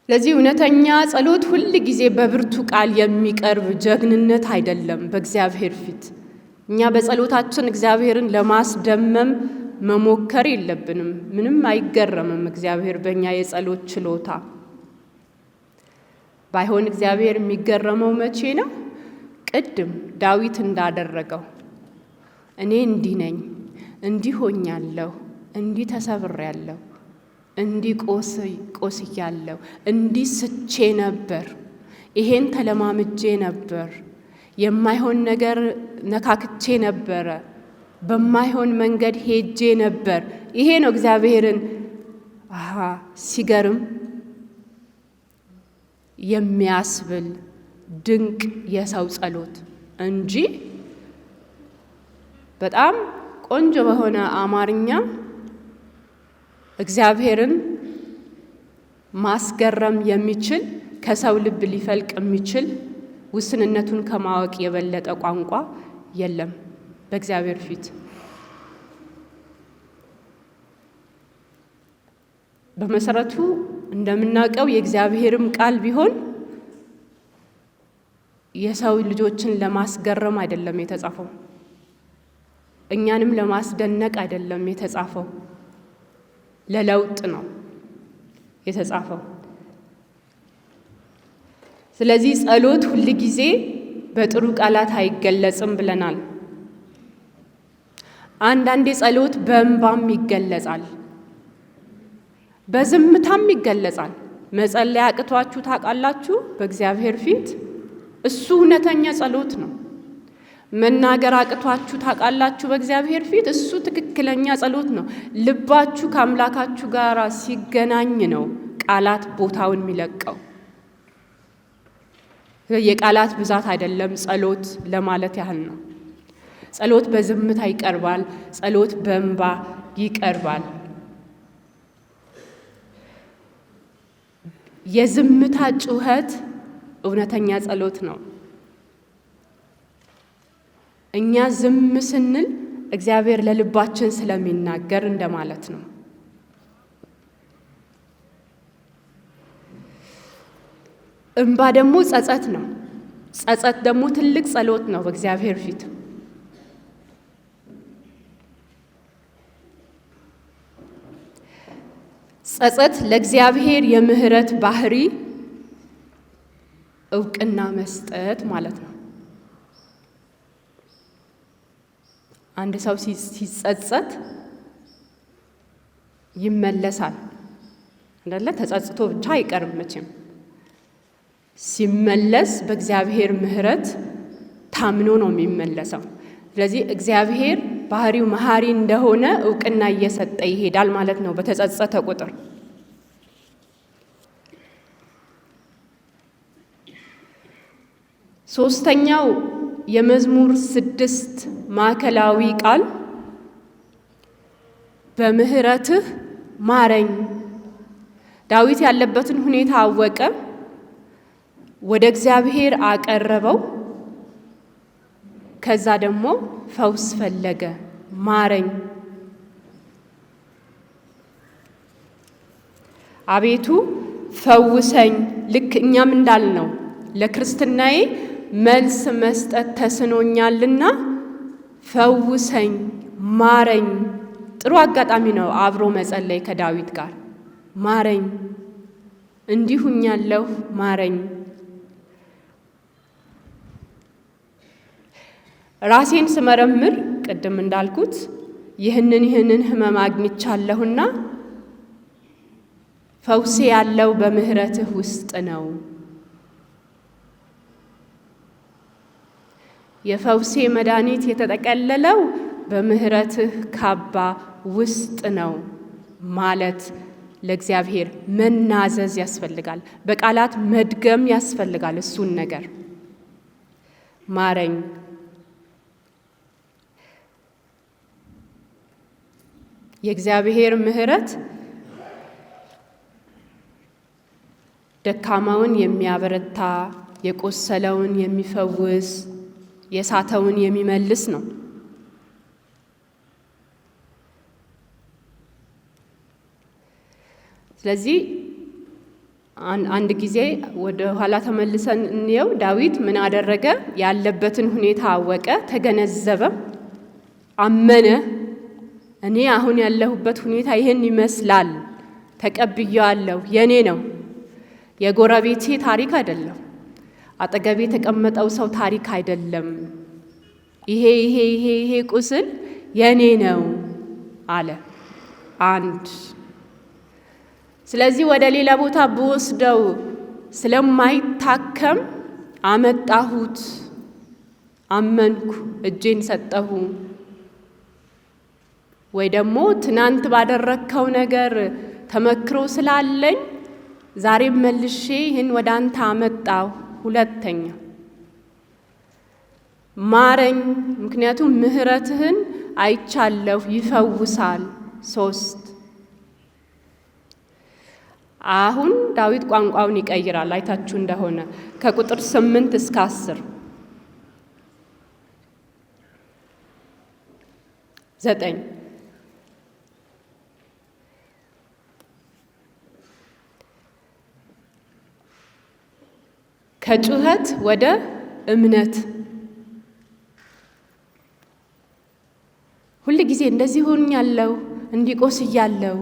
ለዚህ እውነተኛ ጸሎት ሁል ጊዜ በብርቱ ቃል የሚቀርብ ጀግንነት አይደለም በእግዚአብሔር ፊት። እኛ በጸሎታችን እግዚአብሔርን ለማስደመም መሞከር የለብንም። ምንም አይገረምም እግዚአብሔር በእኛ የጸሎት ችሎታ። ባይሆን እግዚአብሔር የሚገረመው መቼ ነው? ቅድም ዳዊት እንዳደረገው እኔ እንዲህ ነኝ፣ እንዲህ ሆኛለሁ፣ እንዲህ ተሰብሬያለሁ፣ እንዲህ ቆስያለሁ፣ እንዲህ ስቼ ነበር፣ ይሄን ተለማምጄ ነበር፣ የማይሆን ነገር ነካክቼ ነበረ፣ በማይሆን መንገድ ሄጄ ነበር። ይሄ ነው እግዚአብሔርን ሲገርም የሚያስብል ድንቅ የሰው ጸሎት እንጂ በጣም ቆንጆ በሆነ አማርኛ እግዚአብሔርን ማስገረም የሚችል ከሰው ልብ ሊፈልቅ የሚችል ውስንነቱን ከማወቅ የበለጠ ቋንቋ የለም በእግዚአብሔር ፊት። በመሰረቱ እንደምናውቀው የእግዚአብሔርም ቃል ቢሆን የሰው ልጆችን ለማስገረም አይደለም የተጻፈው፣ እኛንም ለማስደነቅ አይደለም የተጻፈው፣ ለለውጥ ነው የተጻፈው። ስለዚህ ጸሎት ሁል ጊዜ በጥሩ ቃላት አይገለጽም ብለናል። አንዳንዴ ጸሎት በእንባም ይገለጻል፣ በዝምታም ይገለጻል። መጸለይ አቅቷችሁ ታውቃላችሁ? በእግዚአብሔር ፊት እሱ እውነተኛ ጸሎት ነው። መናገር አቅቷችሁ ታውቃላችሁ? በእግዚአብሔር ፊት እሱ ትክክለኛ ጸሎት ነው። ልባችሁ ከአምላካችሁ ጋር ሲገናኝ ነው ቃላት ቦታውን የሚለቀው። የቃላት ብዛት አይደለም ጸሎት ለማለት ያህል ነው። ጸሎት በዝምታ ይቀርባል። ጸሎት በእንባ ይቀርባል። የዝምታ ጩኸት እውነተኛ ጸሎት ነው። እኛ ዝም ስንል እግዚአብሔር ለልባችን ስለሚናገር እንደማለት ነው። እንባ ደግሞ ጸጸት ነው። ጸጸት ደግሞ ትልቅ ጸሎት ነው በእግዚአብሔር ፊት። ጸጸት ለእግዚአብሔር የምህረት ባህሪ እውቅና መስጠት ማለት ነው። አንድ ሰው ሲጸጸት ይመለሳል አይደለ? ተጸጽቶ ብቻ አይቀርም መቼም። ሲመለስ በእግዚአብሔር ምህረት ታምኖ ነው የሚመለሰው። ስለዚህ እግዚአብሔር ባህሪው መሐሪ እንደሆነ እውቅና እየሰጠ ይሄዳል ማለት ነው በተጸጸተ ቁጥር። ሶስተኛው የመዝሙር 6 ማዕከላዊ ቃል በምህረትህ ማረኝ። ዳዊት ያለበትን ሁኔታ አወቀ፣ ወደ እግዚአብሔር አቀረበው። ከዛ ደግሞ ፈውስ ፈለገ። ማረኝ አቤቱ ፈውሰኝ። ልክ እኛም እንዳልነው ለክርስትናዬ መልስ መስጠት ተስኖኛልና ፈውሰኝ፣ ማረኝ። ጥሩ አጋጣሚ ነው አብሮ መጸለይ ከዳዊት ጋር። ማረኝ፣ እንዲሁኛለሁ፣ ማረኝ። ራሴን ስመረምር ቅድም እንዳልኩት ይህንን ሕመም አግኝቻለሁና ፈውሴ ያለው በምህረትህ ውስጥ ነው። የፈውሴ መድኃኒት የተጠቀለለው በምህረትህ ካባ ውስጥ ነው ማለት ለእግዚአብሔር መናዘዝ ያስፈልጋል። በቃላት መድገም ያስፈልጋል። እሱን ነገር ማረኝ። የእግዚአብሔር ምህረት ደካማውን የሚያበረታ፣ የቆሰለውን የሚፈውስ፣ የሳተውን የሚመልስ ነው። ስለዚህ አንድ ጊዜ ወደ ኋላ ተመልሰን እንየው። ዳዊት ምን አደረገ? ያለበትን ሁኔታ አወቀ፣ ተገነዘበ፣ አመነ። እኔ አሁን ያለሁበት ሁኔታ ይህን ይመስላል፣ ተቀብያለሁ፣ የኔ ነው፣ የጎረቤቴ ታሪክ አይደለም፣ አጠገቤ የተቀመጠው ሰው ታሪክ አይደለም፣ ይሄ ቁስል የኔ ነው አለ። አንድ ስለዚህ ወደ ሌላ ቦታ ብወስደው ስለማይታከም አመጣሁት፣ አመንኩ፣ እጄን ሰጠሁ። ወይ ደግሞ ትናንት ባደረግከው ነገር ተመክሮ ስላለኝ ዛሬም መልሼ ይህን ወደ አንተ አመጣሁ። ሁለተኛ ማረኝ፣ ምክንያቱም ምህረትህን አይቻለሁ፣ ይፈውሳል። 3 አሁን ዳዊት ቋንቋውን ይቀይራል። አይታችሁ እንደሆነ ከቁጥር 8 እስከ 10 9 ከጩኸት ወደ እምነት። ሁል ጊዜ እንደዚህ ሆኛለሁ፣ እንዲቆስያለሁ፣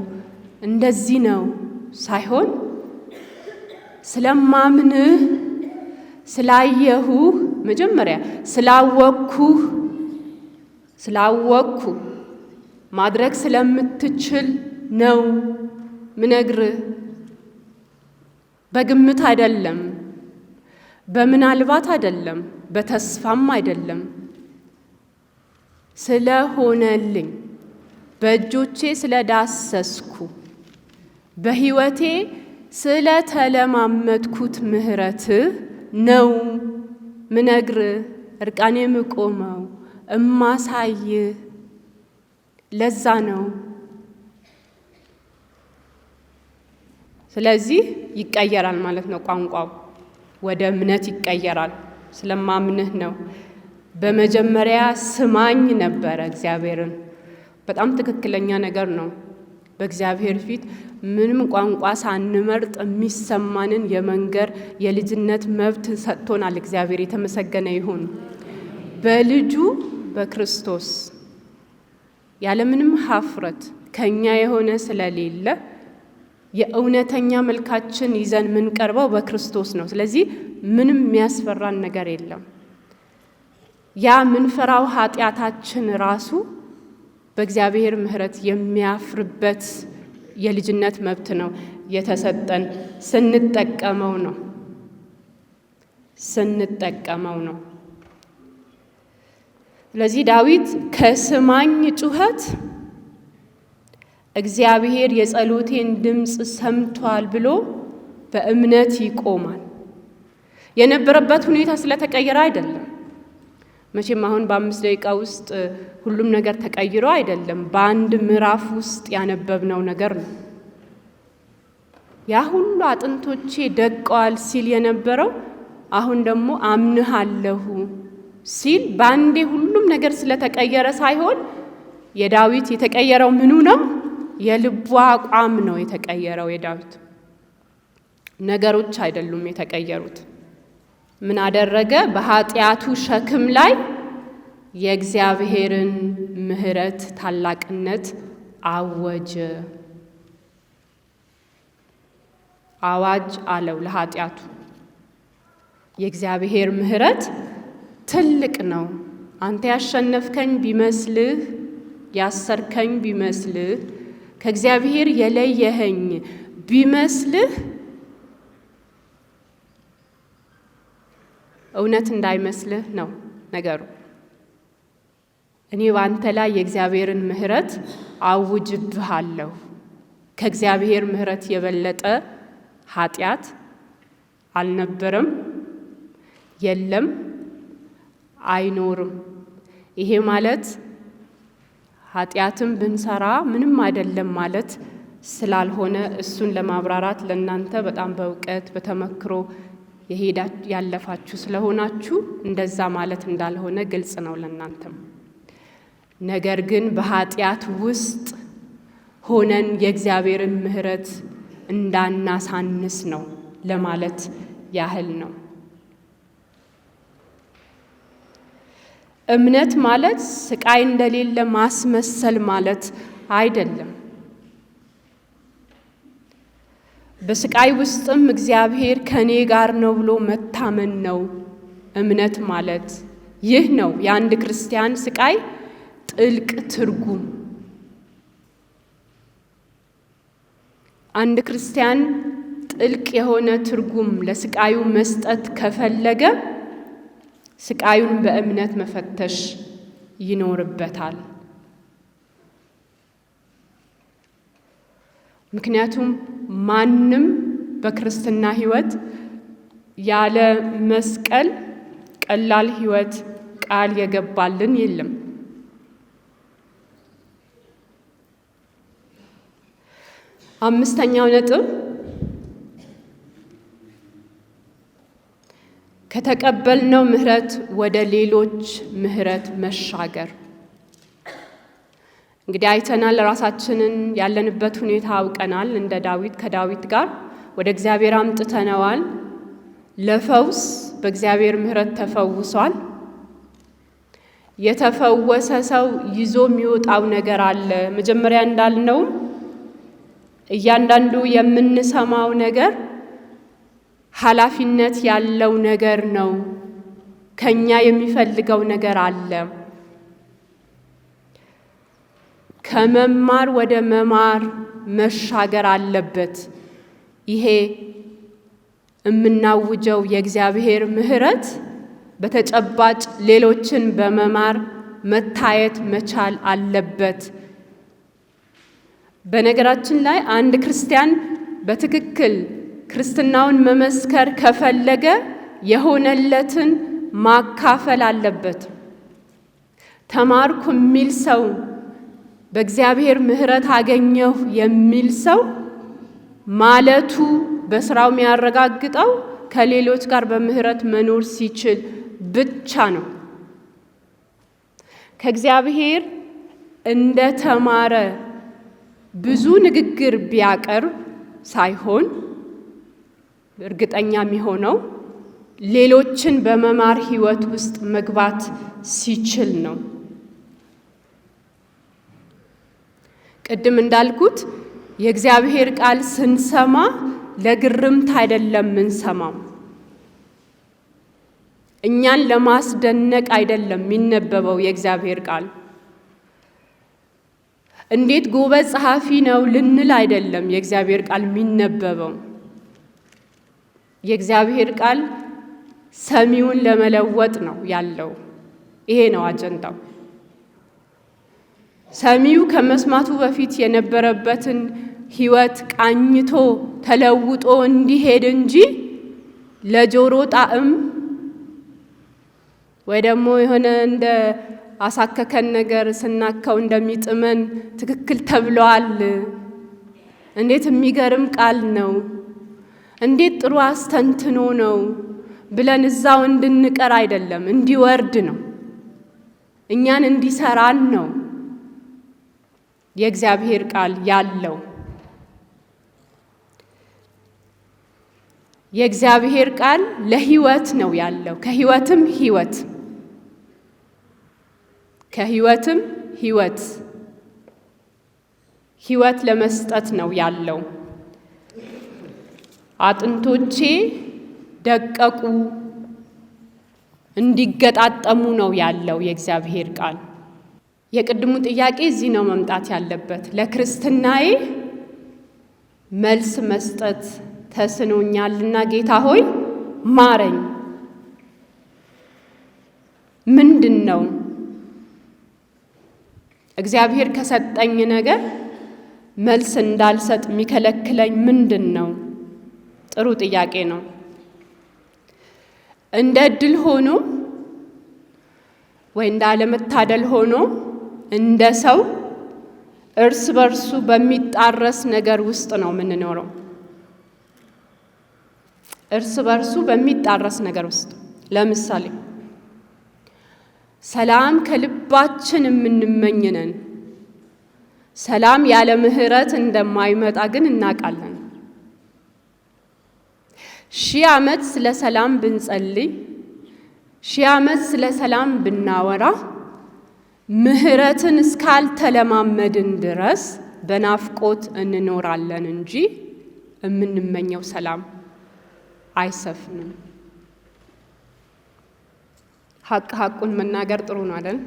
እንደዚህ ነው ሳይሆን ስለማምንህ ስላየሁህ መጀመሪያ ስላወቅኩ ማድረግ ስለምትችል ነው ምነግርህ። በግምት አይደለም፣ በምናልባት አይደለም፣ በተስፋም አይደለም። ስለሆነልኝ በእጆቼ ስለዳሰስኩ በሕይወቴ ስለተለማመድኩት ምሕረትህ ነው ምነግርህ፣ እርቃኔ የምቆመው እማሳይህ። ለዛ ነው። ስለዚህ ይቀየራል ማለት ነው። ቋንቋው ወደ እምነት ይቀየራል። ስለማምንህ ነው። በመጀመሪያ ስማኝ ነበረ እግዚአብሔርን። በጣም ትክክለኛ ነገር ነው። በእግዚአብሔር ፊት ምንም ቋንቋ ሳንመርጥ የሚሰማንን የመንገር የልጅነት መብት ሰጥቶናል። እግዚአብሔር የተመሰገነ ይሁን። በልጁ በክርስቶስ ያለምንም ሀፍረት ከኛ የሆነ ስለሌለ የእውነተኛ መልካችን ይዘን የምንቀርበው በክርስቶስ ነው። ስለዚህ ምንም የሚያስፈራን ነገር የለም። ያ ምንፈራው ኃጢአታችን ራሱ በእግዚአብሔር ምሕረት የሚያፍርበት የልጅነት መብት ነው የተሰጠን። ስንጠቀመው ነው። ስለዚህ ዳዊት ከስማኝ ጩኸት እግዚአብሔር የጸሎቴን ድምፅ ሰምቷል ብሎ በእምነት ይቆማል። የነበረበት ሁኔታ ስለተቀየረ አይደለም። መቼም አሁን በ5 ደቂቃ ውስጥ ሁሉም ነገር ተቀይሮ አይደለም። በአንድ ምዕራፍ ውስጥ ያነበብነው ነገር ነው። ያ ሁሉ አጥንቶቼ ደቀዋል ሲል የነበረው አሁን ደግሞ አምንሃለሁ ሲል በአንዴ ሁሉም ነገር ስለተቀየረ ሳይሆን የዳዊት የተቀየረው ምኑ ነው? የልቡ አቋም ነው የተቀየረው። የዳዊት ነገሮች አይደሉም የተቀየሩት። ምን አደረገ? በኃጢአቱ ሸክም ላይ የእግዚአብሔርን ምሕረት ታላቅነት አወጀ። አዋጅ አለው ለኃጢአቱ። የእግዚአብሔር ምሕረት ትልቅ ነው። አንተ ያሸነፍከኝ ቢመስልህ፣ ያሰርከኝ ቢመስልህ፣ ከእግዚአብሔር የለየኸኝ ቢመስልህ እውነት እንዳይመስልህ ነው ነገሩ። እኔ በአንተ ላይ የእግዚአብሔርን ምሕረት አውጅብሃለሁ። ከእግዚአብሔር ምሕረት የበለጠ ኃጢአት አልነበረም፣ የለም፣ አይኖርም። ይሄ ማለት ኃጢአትም ብንሰራ ምንም አይደለም ማለት ስላልሆነ እሱን ለማብራራት ለእናንተ በጣም በእውቀት በተመክሮ ያለፋችሁ ስለሆናችሁ እንደዛ ማለት እንዳልሆነ ግልጽ ነው ለእናንተም። ነገር ግን በኃጢአት ውስጥ ሆነን የእግዚአብሔርን ምሕረት እንዳናሳንስ ነው ለማለት ያህል ነው። እምነት ማለት ስቃይ እንደሌለ ማስመሰል ማለት አይደለም። በስቃይ ውስጥም እግዚአብሔር ከኔ ጋር ነው ብሎ መታመን ነው እምነት ማለት። ይህ ነው የአንድ ክርስቲያን ስቃይ ጥልቅ ትርጉም። አንድ ክርስቲያን ጥልቅ የሆነ ትርጉም ለስቃዩ መስጠት ከፈለገ ስቃዩን በእምነት መፈተሽ ይኖርበታል። ምክንያቱም ማንም በክርስትና ሕይወት ያለ መስቀል ቀላል ሕይወት ቃል የገባልን የለም። አምስተኛው ነጥብ ከተቀበልነው ምሕረት ወደ ሌሎች ምሕረት መሻገር። እንግዲህ አይተናል፣ ራሳችንን ያለንበት ሁኔታ አውቀናል። እንደ ዳዊት ከዳዊት ጋር ወደ እግዚአብሔር አምጥተነዋል። ለፈውስ በእግዚአብሔር ምሕረት ተፈውሷል። የተፈወሰ ሰው ይዞ የሚወጣው ነገር አለ። መጀመሪያ እንዳልነው እያንዳንዱ የምንሰማው ነገር ኃላፊነት ያለው ነገር ነው። ከኛ የሚፈልገው ነገር አለ። ከመማር ወደ መማር መሻገር አለበት። ይሄ የምናውጀው የእግዚአብሔር ምሕረት በተጨባጭ ሌሎችን በመማር መታየት መቻል አለበት። በነገራችን ላይ አንድ ክርስቲያን በትክክል ክርስትናውን መመስከር ከፈለገ የሆነለትን ማካፈል አለበት። ተማርኩ የሚል ሰው፣ በእግዚአብሔር ምሕረት አገኘሁ የሚል ሰው ማለቱ በስራው የሚያረጋግጠው ከሌሎች ጋር በምሕረት መኖር ሲችል ብቻ ነው። ከእግዚአብሔር እንደተማረ ብዙ ንግግር ቢያቀርብ ሳይሆን እርግጠኛ የሚሆነው ሌሎችን በመማር ሕይወት ውስጥ መግባት ሲችል ነው። ቅድም እንዳልኩት የእግዚአብሔር ቃል ስንሰማ ለግርምት አይደለም የምንሰማው። እኛን ለማስደነቅ አይደለም የሚነበበው የእግዚአብሔር ቃል። እንዴት ጎበዝ ጸሐፊ ነው ልንል አይደለም የእግዚአብሔር ቃል የሚነበበው። የእግዚአብሔር ቃል ሰሚውን ለመለወጥ ነው ያለው። ይሄ ነው አጀንዳው። ሰሚው ከመስማቱ በፊት የነበረበትን ሕይወት ቃኝቶ ተለውጦ እንዲሄድ እንጂ ለጆሮ ጣዕም ወይ ደግሞ የሆነ እንደ አሳከከን ነገር ስናከው እንደሚጥመን ትክክል ተብሏል፣ እንዴት የሚገርም ቃል ነው፣ እንዴት ጥሩ አስተንትኖ ነው ብለን እዛው እንድንቀር አይደለም፣ እንዲወርድ ነው፣ እኛን እንዲሰራን ነው የእግዚአብሔር ቃል ያለው። የእግዚአብሔር ቃል ለሕይወት ነው ያለው። ከሕይወትም ሕይወት ለመስጠት ነው ያለው። አጥንቶቼ ደቀቁ እንዲገጣጠሙ ነው ያለው የእግዚአብሔር ቃል። የቅድሙ ጥያቄ እዚህ ነው መምጣት ያለበት። ለክርስትናዬ መልስ መስጠት ተስኖኛልና ጌታ ሆይ ማረኝ። ምንድን ነው እግዚአብሔር ከሰጠኝ ነገር መልስ እንዳልሰጥ የሚከለክለኝ ምንድን ነው? ጥሩ ጥያቄ ነው። እንደ ዕድል ሆኖ ወይ እንደ አለመታደል ሆኖ እንደ ሰው እርስ በርሱ በሚጣረስ ነገር ውስጥ ነው የምንኖረው። እርስ በርሱ በሚጣረስ ነገር ውስጥ ለምሳሌ ሰላም ከልባችን የምንመኝ ነን። ሰላም ያለ ምሕረት እንደማይመጣ ግን እናውቃለን። 1000 ዓመት ስለ ሰላም ብንጸልይ፣ 1000 ዓመት ስለ ሰላም ብናወራ ምሕረትን እስካልተለማመድን ድረስ በናፍቆት እንኖራለን እንጂ የምንመኘው ሰላም አይሰፍንም። ሐቁን መናገር ጥሩ ነው አይደል?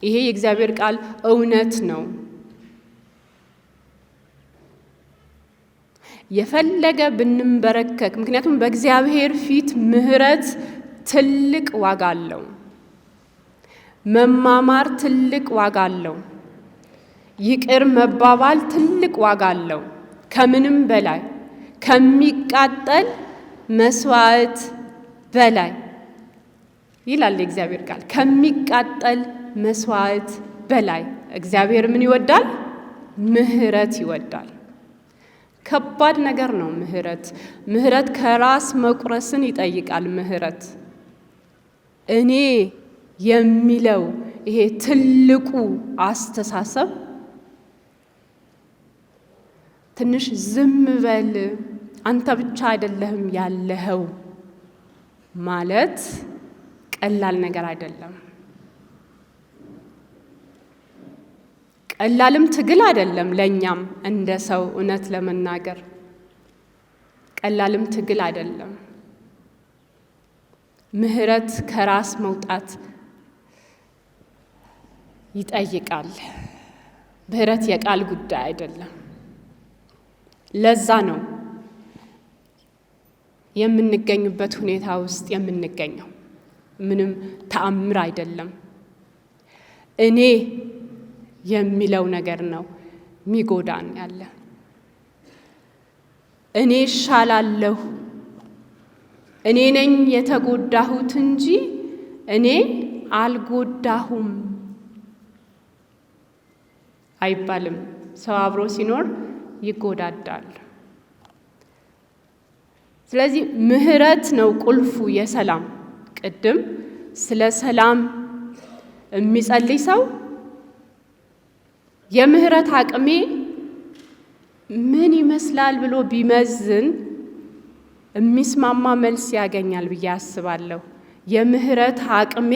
ይሄ የእግዚአብሔር ቃል እውነት ነው። የፈለገ ብንንበረከክ፣ ምክንያቱም በእግዚአብሔር ፊት ምሕረት ትልቅ ዋጋ አለው። መማማር ትልቅ ዋጋ አለው። ይቅር መባባል ትልቅ ዋጋ አለው። ከምንም በላይ ከሚቃጠል መስዋዕት በላይ ይላል የእግዚአብሔር ቃል። ከሚቃጠል መስዋዕት በላይ እግዚአብሔር ምን ይወዳል? ምሕረት ይወዳል። ከባድ ነገር ነው ምሕረት። ምሕረት ከራስ መቁረስን ይጠይቃል። ምሕረት እኔ የሚለው ይሄ ትልቁ አስተሳሰብ ትንሽ ዝም በል አንተ ብቻ አይደለህም ያለኸው ማለት ቀላል ነገር አይደለም። ቀላልም ትግል አይደለም ለኛም እንደ ሰው እውነት ለመናገር ቀላልም ትግል አይደለም። ምህረት ከራስ መውጣት ይጠይቃል። ምህረት የቃል ጉዳይ አይደለም። ለዛ ነው የምንገኝበት ሁኔታ ውስጥ የምንገኘው። ምንም ተአምር አይደለም። እኔ የሚለው ነገር ነው ሚጎዳን ያለ። እኔ እሻላለሁ፣ እኔ ነኝ የተጎዳሁት እንጂ እኔ አልጎዳሁም አይባልም። ሰው አብሮ ሲኖር ይጎዳዳል። ስለዚህ ምህረት ነው ቁልፉ የሰላም። ቅድም ስለ ሰላም የሚጸልይ ሰው የምህረት አቅሜ ምን ይመስላል ብሎ ቢመዝን የሚስማማ መልስ ያገኛል ብዬ አስባለሁ። የምህረት አቅሜ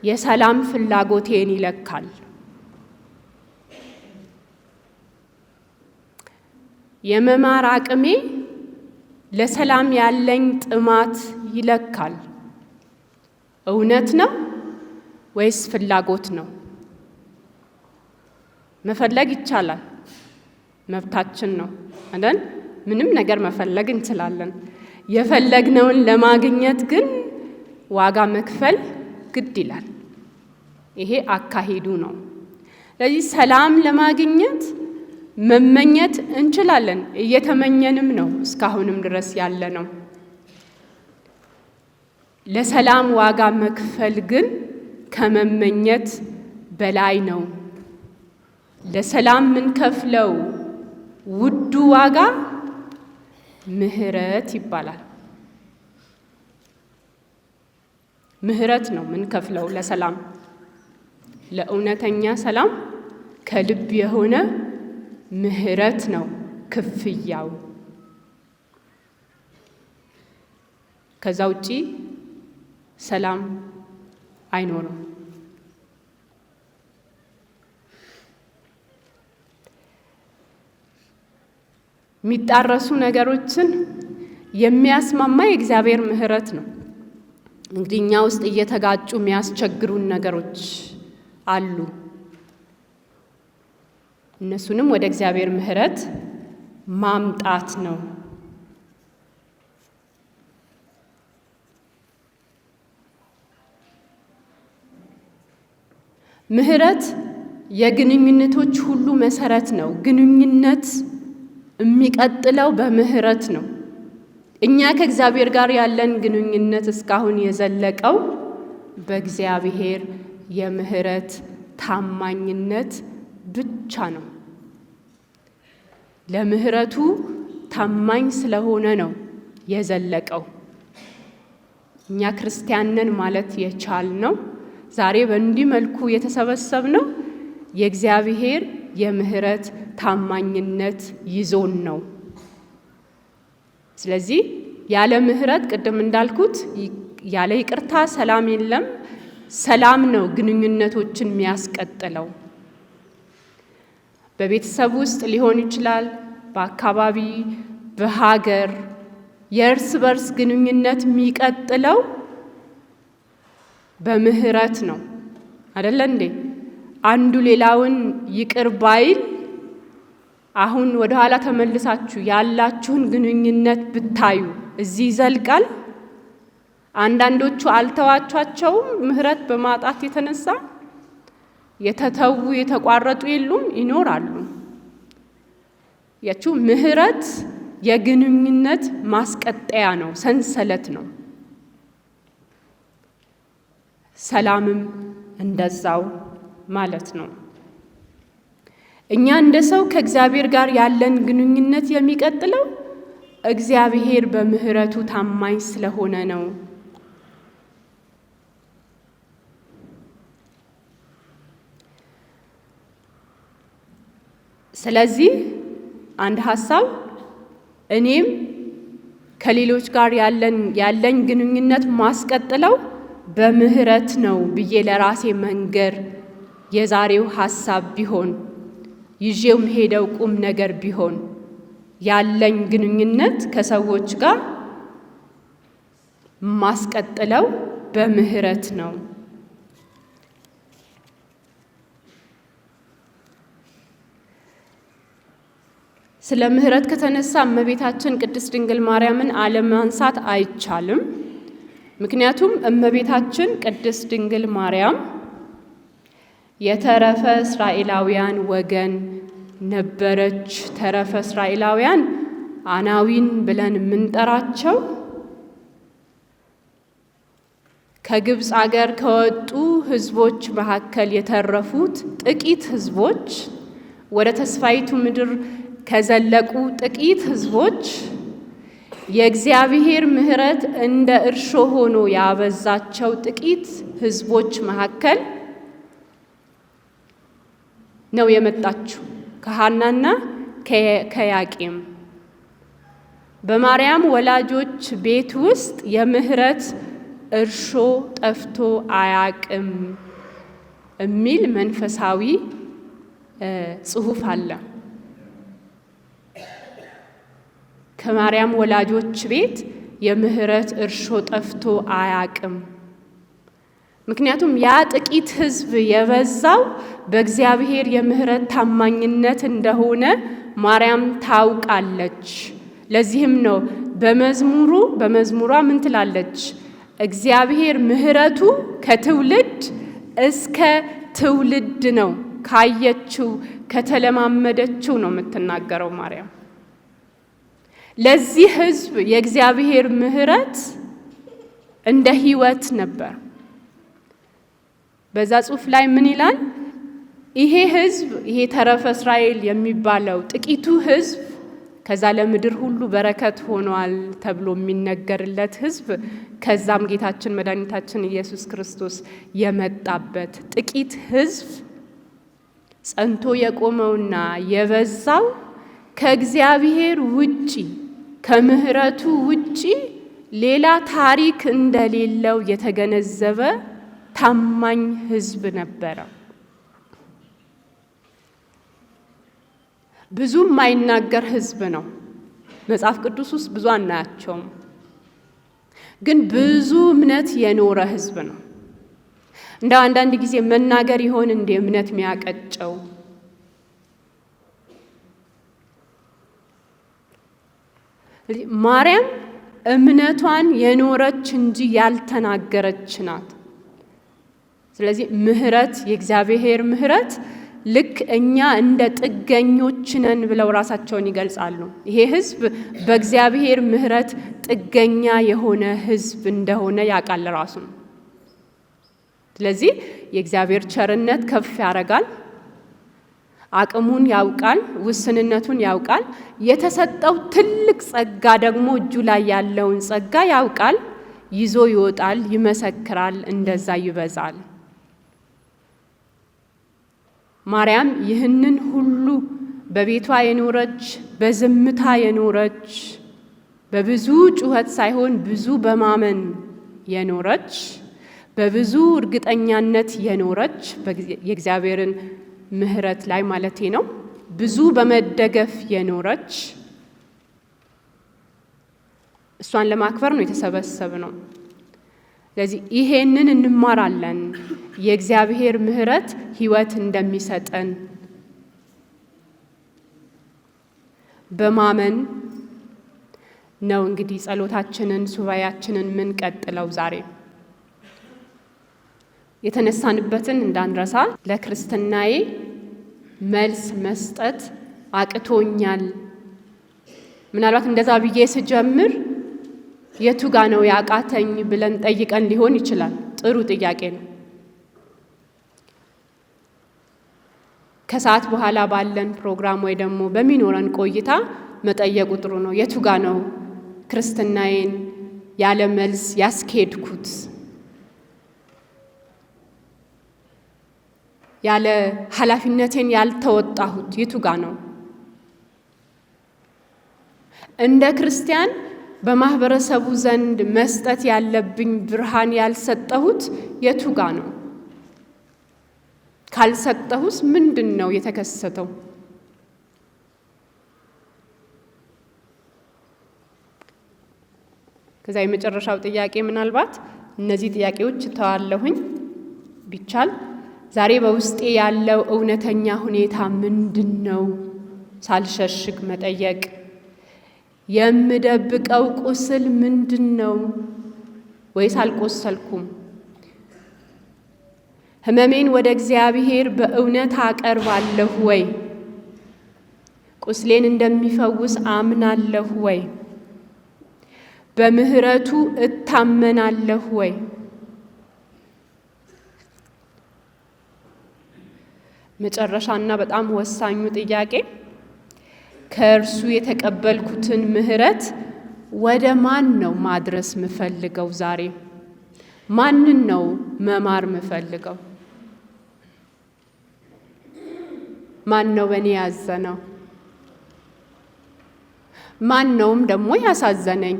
የሰላም ፍላጎቴን ይለካል። የመማር አቅሜ ለሰላም ያለኝ ጥማት ይለካል። እውነት ነው ወይስ ፍላጎት ነው? መፈለግ ይቻላል፣ መብታችን ነው አይደል? ምንም ነገር መፈለግ እንችላለን። የፈለግነውን ለማግኘት ግን ዋጋ መክፈል ግድ ይላል። ይሄ አካሄዱ ነው። ስለዚህ ሰላም ለማግኘት መመኘት እንችላለን፣ እየተመኘንም ነው እስካሁንም ድረስ ያለ ነው። ለሰላም ዋጋ መክፈል ግን ከመመኘት በላይ ነው። ለሰላም ምንከፍለው ውዱ ዋጋ ምህረት ይባላል። ምህረት ነው ምንከፍለው ለሰላም፣ ለእውነተኛ ሰላም ከልብ የሆነ ምህረት ነው ክፍያው። ከዛ ውጪ ሰላም አይኖርም። የሚጣረሱ ነገሮችን የሚያስማማ የእግዚአብሔር ምህረት ነው። እንግዲህ እኛ ውስጥ እየተጋጩ የሚያስቸግሩን ነገሮች አሉ። እነሱንም ወደ እግዚአብሔር ምህረት ማምጣት ነው። ምህረት የግንኙነቶች ሁሉ መሰረት ነው። ግንኙነት የሚቀጥለው በምህረት ነው። እኛ ከእግዚአብሔር ጋር ያለን ግንኙነት እስካሁን የዘለቀው በእግዚአብሔር የምህረት ታማኝነት ብቻ ነው። ለምህረቱ ታማኝ ስለሆነ ነው የዘለቀው። እኛ ክርስቲያን ነን ማለት የቻልነው ዛሬ በእንዲህ መልኩ የተሰበሰብነው የእግዚአብሔር የምህረት ታማኝነት ይዞን ነው። ስለዚህ ያለ ምህረት ቅድም እንዳልኩት ያለ ይቅርታ ሰላም የለም። ሰላም ነው ግንኙነቶችን የሚያስቀጥለው። በቤተሰብ ውስጥ ሊሆን ይችላል፣ በአካባቢ፣ በሀገር የእርስ በርስ ግንኙነት የሚቀጥለው በምህረት ነው አይደለ እንዴ? አንዱ ሌላውን ይቅር ባይል አሁን ወደ ኋላ ተመልሳችሁ ያላችሁን ግንኙነት ብታዩ እዚህ ይዘልቃል? አንዳንዶቹ አልተዋቿቸውም ምህረት በማጣት የተነሳ የተተዉ የተቋረጡ የሉም፣ ይኖራሉ። ያችሁ ምህረት የግንኙነት ማስቀጠያ ነው፣ ሰንሰለት ነው። ሰላምም እንደዛው ማለት ነው። እኛ እንደ ሰው ከእግዚአብሔር ጋር ያለን ግንኙነት የሚቀጥለው እግዚአብሔር በምህረቱ ታማኝ ስለሆነ ነው። ስለዚህ አንድ ሀሳብ እኔም ከሌሎች ጋር ያለኝ ግንኙነት ማስቀጥለው በምህረት ነው ብዬ ለራሴ መንገር የዛሬው ሀሳብ ቢሆን፣ ይዤው ሄደው ቁም ነገር ቢሆን ያለኝ ግንኙነት ከሰዎች ጋር ማስቀጥለው በምህረት ነው። ስለ ምህረት ከተነሳ እመቤታችን ቅድስት ድንግል ማርያምን አለማንሳት አይቻልም። ምክንያቱም እመቤታችን ቅድስት ድንግል ማርያም የተረፈ እስራኤላውያን ወገን ነበረች። ተረፈ እስራኤላውያን አናዊን ብለን የምንጠራቸው ከግብፅ አገር ከወጡ ሕዝቦች መካከል የተረፉት ጥቂት ሕዝቦች፣ ወደ ተስፋይቱ ምድር ከዘለቁ ጥቂት ሕዝቦች የእግዚአብሔር ምሕረት እንደ እርሾ ሆኖ ያበዛቸው ጥቂት ሕዝቦች መካከል ነው የመጣችው። ከሐናና ከያቄም በማርያም ወላጆች ቤት ውስጥ የምህረት እርሾ ጠፍቶ አያቅም የሚል መንፈሳዊ ጽሑፍ አለ። ከማርያም ወላጆች ቤት የምህረት እርሾ ጠፍቶ አያቅም። ምክንያቱም ያ ጥቂት ሕዝብ የበዛው በእግዚአብሔር የምህረት ታማኝነት እንደሆነ ማርያም ታውቃለች። ለዚህም ነው በመዝሙሯ ምን ትላለች? እግዚአብሔር ምህረቱ ከትውልድ እስከ ትውልድ ነው፣ ካየችው ከተለማመደችው ነው የምትናገረው ማርያም። ለዚህ ሕዝብ የእግዚአብሔር ምህረት እንደ ሕይወት ነበር። በዛ ጽሑፍ ላይ ምን ይላል? ይሄ ሕዝብ ይሄ ተረፈ እስራኤል የሚባለው ጥቂቱ ሕዝብ ከዛ ለምድር ሁሉ በረከት ሆኗል ተብሎ የሚነገርለት ሕዝብ ከዛም ጌታችን መድኃኒታችን ኢየሱስ ክርስቶስ የመጣበት ጥቂት ሕዝብ ጸንቶ የቆመውና የበዛው ከእግዚአብሔር ውጪ ከምሕረቱ ውጪ ሌላ ታሪክ እንደሌለው የተገነዘበ ታማኝ ሕዝብ ነበረ። ብዙ የማይናገር ሕዝብ ነው። መጽሐፍ ቅዱስ ውስጥ ብዙ አናያቸውም፣ ግን ብዙ እምነት የኖረ ሕዝብ ነው። እንደው አንዳንድ ጊዜ መናገር ይሆን እንደ እምነት የሚያቀጨው? ማርያም እምነቷን የኖረች እንጂ ያልተናገረች ናት። ስለዚህ ምህረት የእግዚአብሔር ምህረት ልክ እኛ እንደ ጥገኞች ነን ብለው ራሳቸውን ይገልጻሉ። ይሄ ሕዝብ በእግዚአብሔር ምህረት ጥገኛ የሆነ ሕዝብ እንደሆነ ያውቃል ራሱ። ስለዚህ የእግዚአብሔር ቸርነት ከፍ ያደርጋል። አቅሙን ያውቃል፣ ውስንነቱን ያውቃል። የተሰጠው ትልቅ ጸጋ ደግሞ እጁ ላይ ያለውን ጸጋ ያውቃል። ይዞ ይወጣል፣ ይመሰክራል፣ እንደዛ ይበዛል። ማርያም ይህንን ሁሉ በቤቷ የኖረች በዝምታ የኖረች በብዙ ጩኸት ሳይሆን ብዙ በማመን የኖረች በብዙ እርግጠኛነት የኖረች የእግዚአብሔርን ምህረት ላይ ማለቴ ነው። ብዙ በመደገፍ የኖረች እሷን ለማክበር ነው የተሰበሰብነው። ስለዚህ ይሄንን እንማራለን። የእግዚአብሔር ምህረት ሕይወት እንደሚሰጠን በማመን ነው እንግዲህ ጸሎታችንን ሱባኤያችንን ምን ቀጥለው ዛሬ የተነሳንበትን እንዳንረሳ። ለክርስትናዬ መልስ መስጠት አቅቶኛል። ምናልባት እንደዛ ብዬ ስጀምር የቱ ጋ ነው ያቃተኝ ብለን ጠይቀን ሊሆን ይችላል። ጥሩ ጥያቄ ነው። ከሰዓት በኋላ ባለን ፕሮግራም ወይ ደግሞ በሚኖረን ቆይታ መጠየቁ ጥሩ ነው። የቱ ጋ ነው ክርስትናዬን ያለ መልስ ያስኬድኩት? ያለ ኃላፊነቴን ያልተወጣሁት የቱ ጋ ነው? እንደ ክርስቲያን በማህበረሰቡ ዘንድ መስጠት ያለብኝ ብርሃን ያልሰጠሁት የቱ ጋ ነው? ካልሰጠሁስ ምንድን ነው የተከሰተው? ከዛ የመጨረሻው ጥያቄ ምናልባት እነዚህ ጥያቄዎች ተዋለሁኝ ቢቻል ዛሬ በውስጤ ያለው እውነተኛ ሁኔታ ምንድነው? ሳልሸሽግ መጠየቅ። የምደብቀው ቁስል ምንድነው? ወይስ አልቆሰልኩም? ህመሜን ወደ እግዚአብሔር በእውነት አቀርባለሁ ወይ? ቁስሌን እንደሚፈውስ አምናለሁ ወይ? በምህረቱ እታመናለሁ ወይ? መጨረሻና በጣም ወሳኙ ጥያቄ ከእርሱ የተቀበልኩትን ምህረት ወደ ማን ነው ማድረስ ምፈልገው? ዛሬ ማንን ነው መማር ምፈልገው? ማን ነው በእኔ ያዘነው? ማን ነውም ደግሞ ያሳዘነኝ?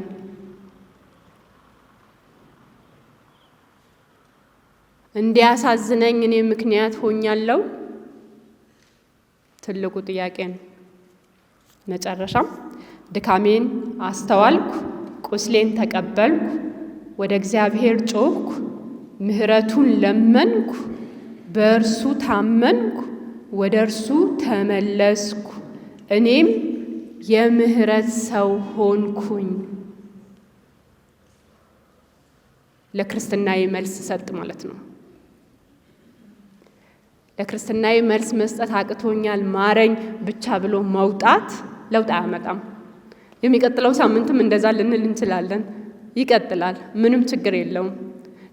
እንዲያሳዝነኝ እኔ ምክንያት ሆኛለሁ? ትልቁ ጥያቄ ነው። መጨረሻም ድካሜን አስተዋልኩ፣ ቁስሌን ተቀበልኩ፣ ወደ እግዚአብሔር ጮኽኩ፣ ምህረቱን ለመንኩ፣ በእርሱ ታመንኩ፣ ወደ እርሱ ተመለስኩ፣ እኔም የምህረት ሰው ሆንኩኝ። ለክርስትናዬ መልስ ሰጥ ማለት ነው። ለክርስትናዬ መልስ መስጠት አቅቶኛል ማረኝ ብቻ ብሎ መውጣት ለውጥ አያመጣም። የሚቀጥለው ሳምንትም እንደዛ ልንል እንችላለን። ይቀጥላል፣ ምንም ችግር የለውም።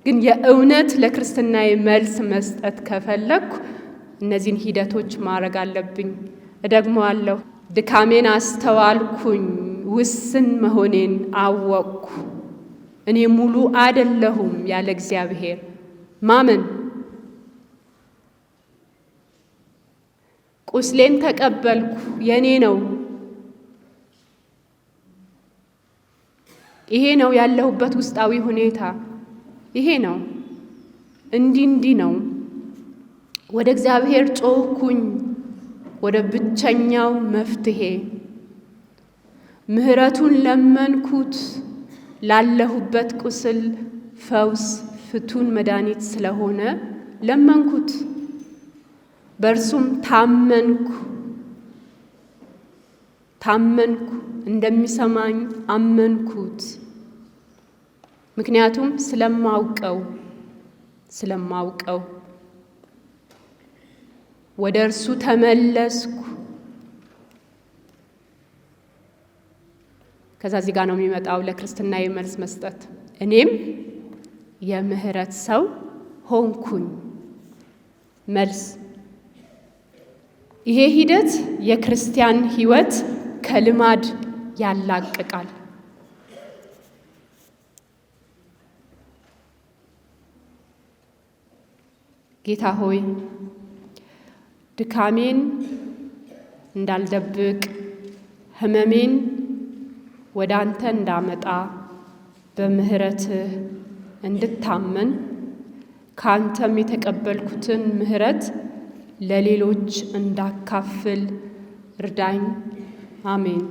ግን የእውነት ለክርስትናዬ መልስ መስጠት ከፈለግኩ እነዚህን ሂደቶች ማድረግ አለብኝ። እደግመዋለሁ። ድካሜን አስተዋልኩኝ፣ ውስን መሆኔን አወቅኩ። እኔ ሙሉ አይደለሁም ያለ እግዚአብሔር ማመን። ቁስሌን ተቀበልኩ፣ የኔ ነው። ይሄ ነው ያለሁበት ውስጣዊ ሁኔታ፣ ይሄ ነው። እንዲህ ነው። ወደ እግዚአብሔር ጮኽኩኝ፣ ወደ ብቸኛው መፍትሄ። ምህረቱን ለመንኩት፣ ላለሁበት ቁስል ፈውስ ፍቱን መድኃኒት ስለሆነ ለመንኩት። በእርሱም ታመንኩ፣ እንደሚሰማኝ አመንኩት። ምክንያቱም ስለማውቀው ወደ እርሱ ተመለስኩ። ከዛ እዚህ ጋር ነው የሚመጣው ለክርስትናዬ መልስ መስጠት። እኔም የምህረት ሰው ሆንኩኝ። መልስ። ይሄ ሂደት የክርስቲያን ሕይወት ከልማድ ያላቅቃል። ጌታ ሆይ ድካሜን እንዳልደብቅ፣ ህመሜን ወደ አንተ እንዳመጣ፣ በምህረትህ እንድታመን፣ ከአንተም የተቀበልኩትን ምህረት ለሌሎች እንዳካፍል እርዳኝ። አሜን።